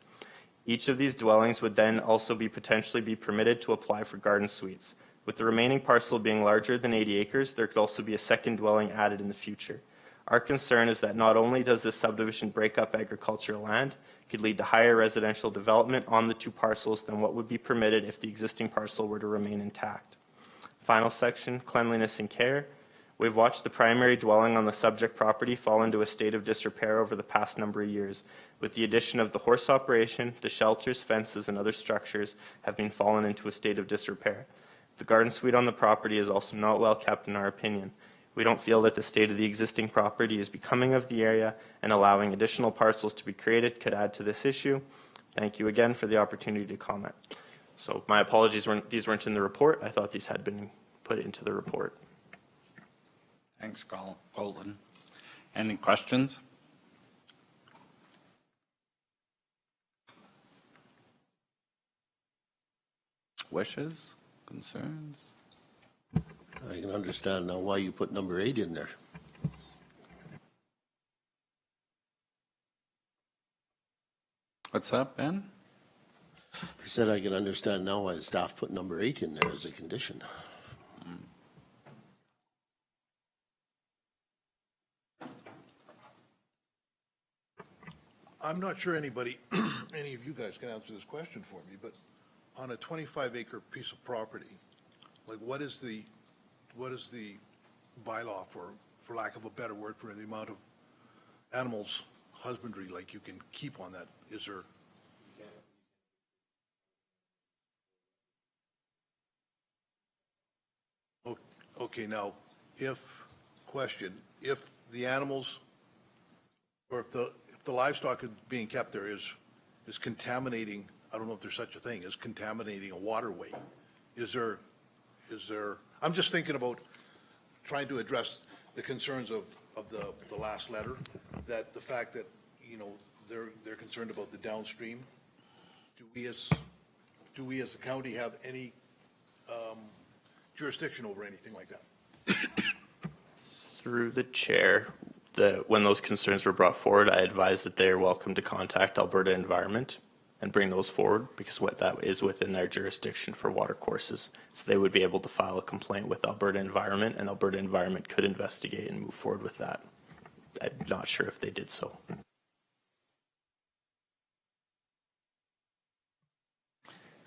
C: Each of these dwellings would then also potentially be permitted to apply for garden suites. With the remaining parcel being larger than 80 acres, there could also be a second dwelling added in the future. Our concern is that not only does this subdivision break up agricultural land, it could lead to higher residential development on the 2 parcels than what would be permitted if the existing parcel were to remain intact. Final section, cleanliness and care. We've watched the primary dwelling on the subject property fall into a state of disrepair over the past number of years. With the addition of the horse operation, the shelters, fences, and other structures have been fallen into a state of disrepair. The garden suite on the property is also not well kept in our opinion. We don't feel that the state of the existing property is becoming of the area, and allowing additional parcels to be created could add to this issue. Thank you again for the opportunity to comment. So my apologies, these weren't in the report. I thought these had been put into the report.
A: Thanks, Colton. Any questions? Wishes? Concerns?
F: I can understand now why you put number 8 in there.
A: What's up, Ben?
F: He said I can understand now why the staff put number 8 in there as a condition.
G: I'm not sure anybody, any of you guys can answer this question for me, but on a 25-acre piece of property, like what is the bylaw for lack of a better word, for the amount of animals husbandry like you can keep on that? Is there? Okay, now, if the animals, or if the livestock being kept there is contaminating, I don't know if there's such a thing, is contaminating a waterway, is there, I'm just thinking about trying to address the concerns of the last letter, that the fact that, you know, they're concerned about the downstream. Do we as the county have any jurisdiction over anything like that?
C: Through the chair, when those concerns were brought forward, I advised that they are welcome to contact Alberta Environment and bring those forward, because what that is within their jurisdiction for water courses. So they would be able to file a complaint with Alberta Environment, and Alberta Environment could investigate and move forward with that. I'm not sure if they did so.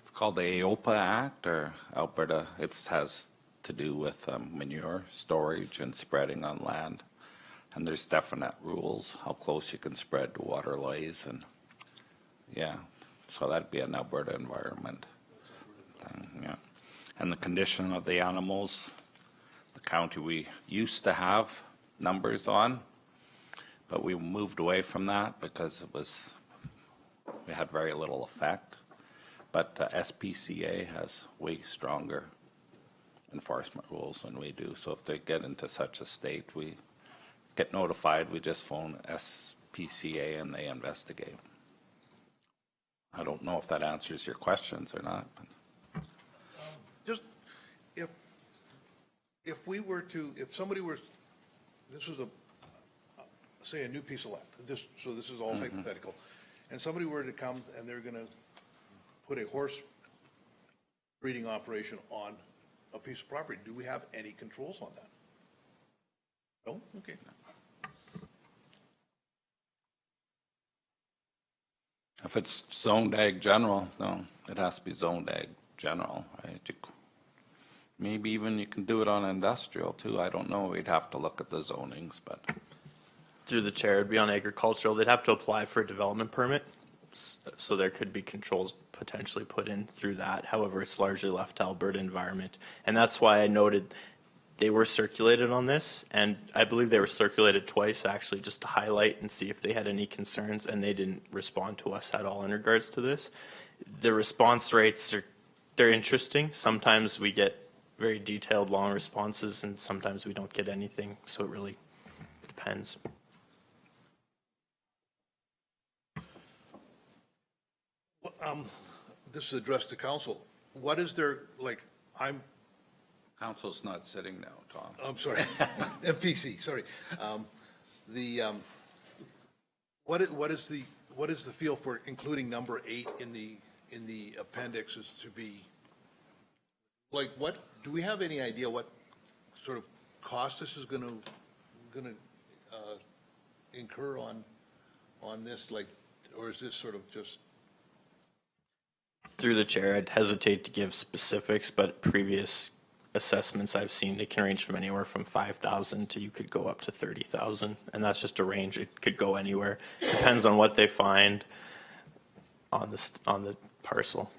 A: It's called the AOPA Act, or Alberta. It has to do with manure storage and spreading on land. And there's definite rules, how close you can spread to water lays, and yeah, so that'd be an Alberta environment thing, yeah. And the condition of the animals, the county we used to have numbers on, but we moved away from that because we had very little effect. But SPCA has way stronger enforcement rules than we do. So if they get into such a state, we get notified, we just phone SPCA and they investigate. I don't know if that answers your questions or not. But.
G: Just, if somebody were, this was say a new piece of land, so this is all hypothetical, and somebody were to come and they're gonna put a horse breeding operation on a piece of property, do we have any controls on that? No? Okay.
A: If it's zoned ag general, no, it has to be zoned ag general, right? Maybe even you can do it on industrial too. I don't know. We'd have to look at the zonings, but.
C: Through the chair, it'd be on agricultural. They'd have to apply for a development permit. So there could be controls potentially put in through that. However, it's largely left to Alberta Environment. And that's why I noted they were circulated on this, and I believe they were circulated twice actually, just to highlight and see if they had any concerns, and they didn't respond to us at all in regards to this. The response rates they're interesting. Sometimes we get very detailed, long responses, and sometimes we don't get anything, so it really depends.
G: This is addressed to council. What is their, like,
A: Council's not sitting now, Tom.
G: I'm sorry, MPC, sorry. What is the feel for including number 8 in the appendixes to be, like, what, do we have any idea what sort of cost this is gonna incur on this, like, or is this sort of just?
C: Through the chair, I'd hesitate to give specifics, but previous assessments I've seen, it can range from anywhere from 5,000 to you could go up to 30,000, and that's just a range. It could go anywhere. Depends on what they find on the parcel.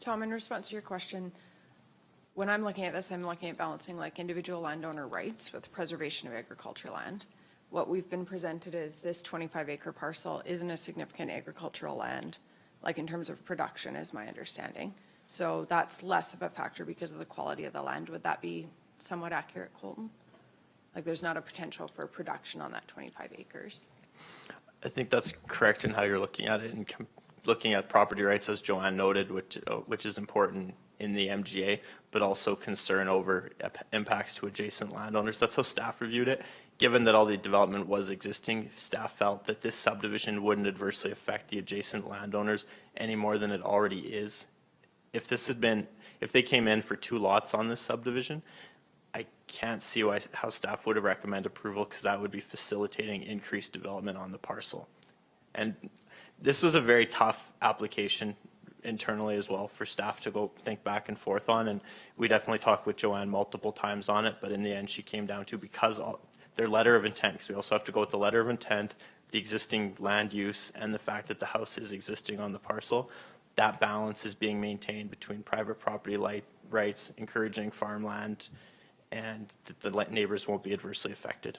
H: Tom, in response to your question, when I'm looking at this, I'm looking at balancing like individual landowner rights with preservation of agricultural land. What we've been presented is this 25-acre parcel isn't a significant agricultural land, like in terms of production is my understanding. So that's less of a factor because of the quality of the land. Would that be somewhat accurate, Colton? Like there's not a potential for production on that 25 acres.
C: I think that's correct in how you're looking at it, and looking at property rights, as Joanne noted, which is important in the MGA, but also concern over impacts to adjacent landowners. That's how staff reviewed it. Given that all the development was existing, staff felt that this subdivision wouldn't adversely affect the adjacent landowners any more than it already is. If they came in for 2 lots on this subdivision, I can't see how staff would recommend approval, because that would be facilitating increased development on the parcel. And this was a very tough application internally as well for staff to go think back and forth on, and we definitely talked with Joanne multiple times on it, but in the end she came down to, because their letter of intent, because we also have to go with the letter of intent, the existing land use, and the fact that the house is existing on the parcel, that balance is being maintained between private property rights, encouraging farmland, and that the neighbors won't be adversely affected.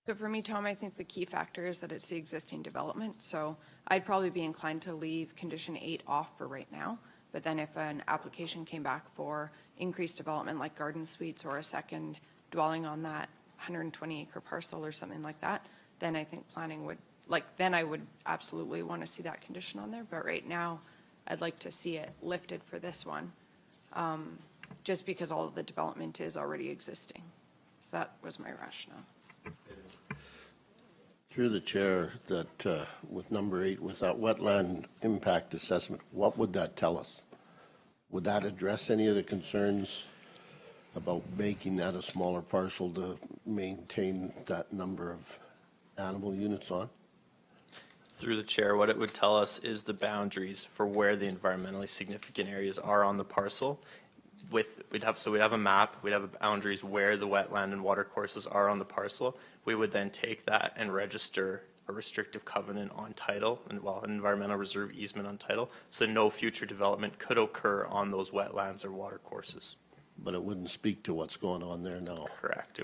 H: So for me, Tom, I think the key factor is that it's the existing development. So I'd probably be inclined to leave condition 8 off for right now. But then if an application came back for increased development like garden suites or a second dwelling on that 120-acre parcel or something like that, then I think planning would, then I would absolutely want to see that condition on there. But right now, I'd like to see it lifted for this one, just because all of the development is already existing. So that was my rationale.
F: Through the chair, that with number 8, with that wetland impact assessment, what would that tell us? Would that address any of the concerns about making that a smaller parcel to maintain that number of animal units on?
C: Through the chair, what it would tell us is the boundaries for where the environmentally significant areas are on the parcel. We'd have a map, we'd have boundaries where the wetland and water courses are on the parcel. We would then take that and register a restrictive covenant on title, and an environmental reserve easement on title, so no future development could occur on those wetlands or water courses.
F: But it wouldn't speak to what's going on there now.
C: Correct.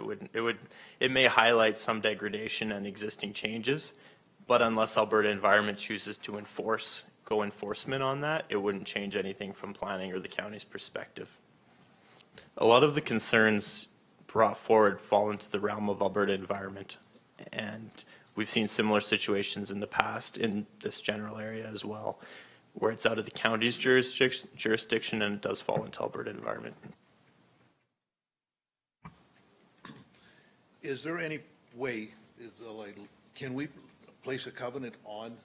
C: It may highlight some degradation and existing changes, but unless Alberta Environment chooses to go enforcement on that, it wouldn't change anything from planning or the county's perspective. A lot of the concerns brought forward fall into the realm of Alberta Environment, and we've seen similar situations in the past in this general area as well, where it's out of the county's jurisdiction and it does fall into Alberta Environment.
G: Is there any way, can we place a covenant on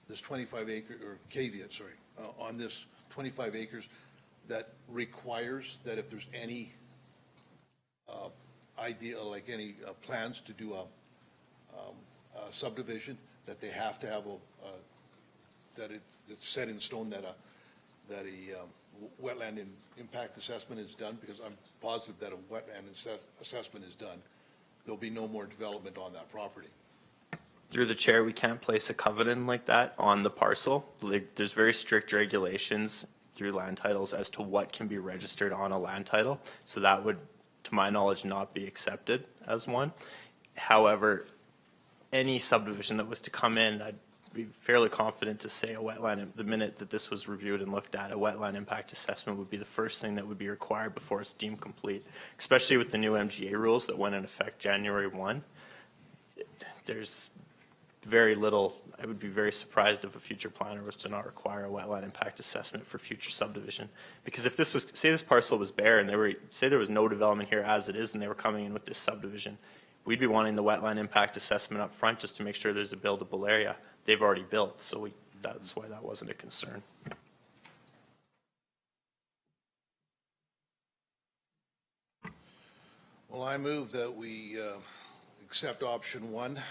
G: this 25 acre, or caveat, sorry, on this 25 acres that requires that if there's any idea, like any plans to do a subdivision, that they have to have that it's set in stone that a wetland impact assessment is done? Because I'm positive that a wetland assessment is done, there'll be no more development on that property.
C: Through the chair, we can't place a covenant like that on the parcel. There's very strict regulations through land titles as to what can be registered on a land title. So that would, to my knowledge, not be accepted as one. However, any subdivision that was to come in, I'd be fairly confident to say the minute that this was reviewed and looked at, a wetland impact assessment would be the first thing that would be required before it's deemed complete, especially with the new MGA rules that went in effect January 1. There's very little, I would be very surprised if a future planner was to not require a wetland impact assessment for future subdivision. Because if this was, say this parcel was bare and say there was no development here as it is and they were coming in with this subdivision, we'd be wanting the wetland impact assessment up front just to make sure there's a buildable area. They've already built, so that's why that wasn't a concern.
G: Well, I move that we accept option 1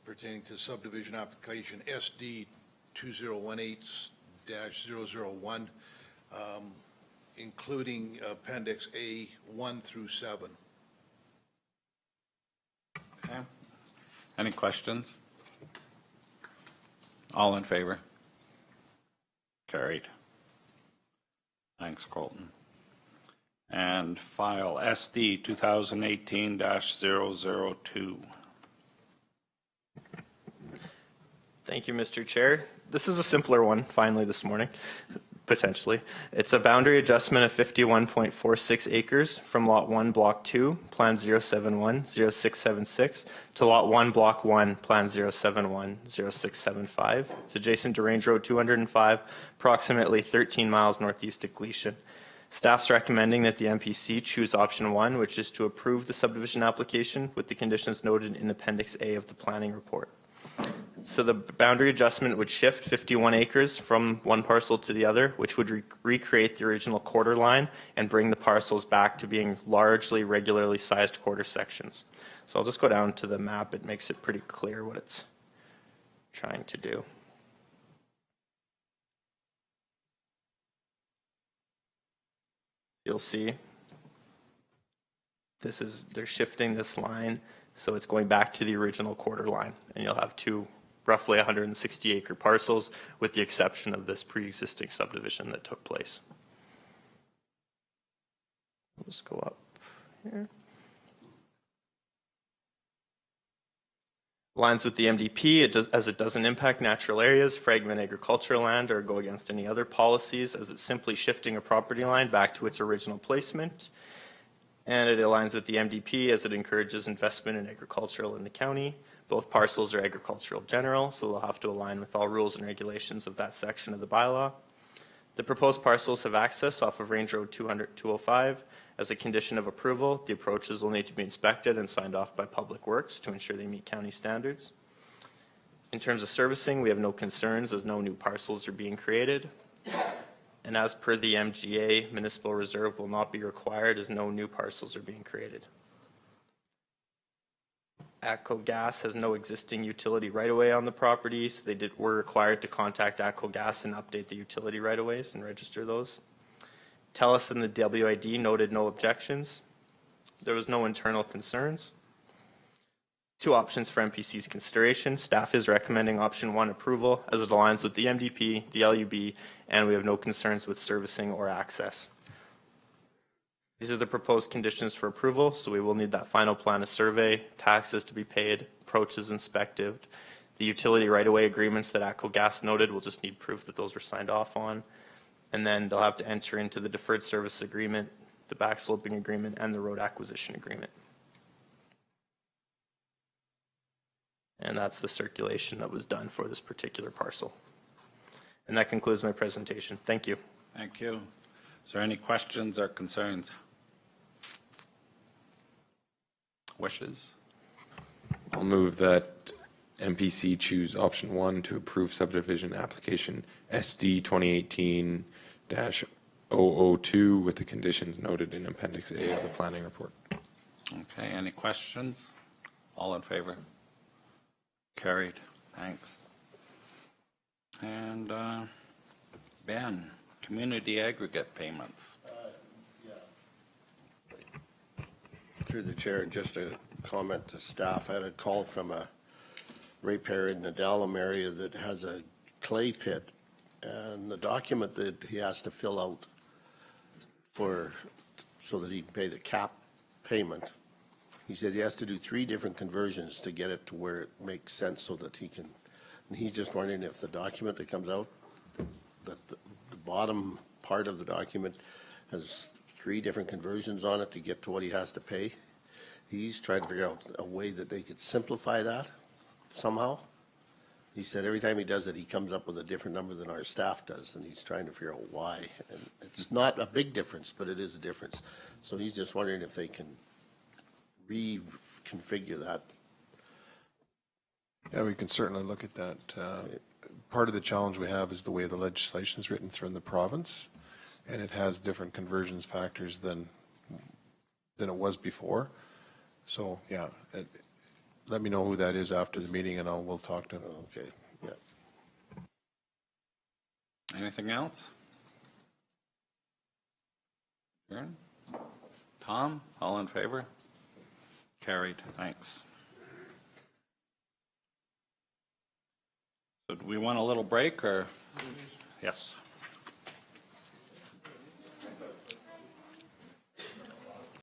G: pertaining to subdivision application SD 2018-001, including Appendix A 1 through 7.
A: Okay. Any questions? All in favor? Carried. Thanks, Colton. And file SD 2018-002.
C: Thank you, Mr. Chair. This is a simpler one, finally, this morning, potentially. It's a boundary adjustment of 51.46 acres from Lot 1, Block 2, Plan 071-0676, to Lot 1, Block 1, Plan 071-0675. It's adjacent to Range Road 205, approximately 13 miles northeast of Gleason. Staff's recommending that the MPC choose option 1, which is to approve the subdivision application with the conditions noted in Appendix A of the planning report. So the boundary adjustment would shift 51 acres from one parcel to the other, which would recreate the original quarter line and bring the parcels back to being largely regularly sized quarter sections. So I'll just go down to the map. It makes it pretty clear what it's trying to do. You'll see they're shifting this line, so it's going back to the original quarter line, and you'll have two roughly 160 acre parcels with the exception of this pre-existing subdivision that took place. We'll just go up here. Aligns with the MDP, as it doesn't impact natural areas, fragment agricultural land, or go against any other policies, as it's simply shifting a property line back to its original placement. And it aligns with the MDP as it encourages investment in agricultural in the county. Both parcels are agricultural general, so they'll have to align with all rules and regulations of that section of the bylaw. The proposed parcels have access off of Range Road 205. As a condition of approval, the approaches will need to be inspected and signed off by Public Works to ensure they meet county standards. In terms of servicing, we have no concerns as no new parcels are being created. And as per the MGA, municipal reserve will not be required as no new parcels are being created. ATCO Gas has no existing utility right-of-way on the property, so they were required to contact ATCO Gas and update the utility right-of-ways and register those. TELUS and the WID noted no objections. There was no internal concerns. Two options for MPC's consideration. Staff is recommending option 1 approval as it aligns with the MDP, the LUB, and we have no concerns with servicing or access. These are the proposed conditions for approval, so we will need that final plan of survey, taxes to be paid, approaches inspected. The utility right-of-way agreements that ATCO Gas noted will just need proof that those were signed off on. And then they'll have to enter into the deferred service agreement, the backsloping agreement, and the road acquisition agreement. And that's the circulation that was done for this particular parcel. And that concludes my presentation. Thank you.
A: Thank you. Is there any questions or concerns? Wishes?
B: I'll move that MPC choose option 1 to approve subdivision application SD 2018-002 with the conditions noted in Appendix A of the planning report.
A: Okay, any questions? All in favor? Carried. Thanks. And Ben, community aggregate payments.
F: Through the chair, just a comment to staff. I had a call from a ratepayer in the Dallam area that has a clay pit, and the document that he has to fill out so that he can pay the cap payment, he said he has to do 3 different conversions to get it to where it makes sense so that he can, and he's just wondering if the document that comes out, that the bottom part of the document has 3 different conversions on it to get to what he has to pay. He's trying to figure out a way that they could simplify that somehow. He said every time he does it, he comes up with a different number than our staff does, and he's trying to figure out why. And it's not a big difference, but it is a difference. So he's just wondering if they can reconfigure that.
D: Yeah, we can certainly look at that. Part of the challenge we have is the way the legislation is written through in the province, and it has different conversions factors than it was before. So, yeah, let me know who that is after the meeting, and we'll talk to him.
F: Okay, yeah.
A: Anything else? Aaron? Tom, all in favor? Carried. Thanks. So do we want a little break or? Yes.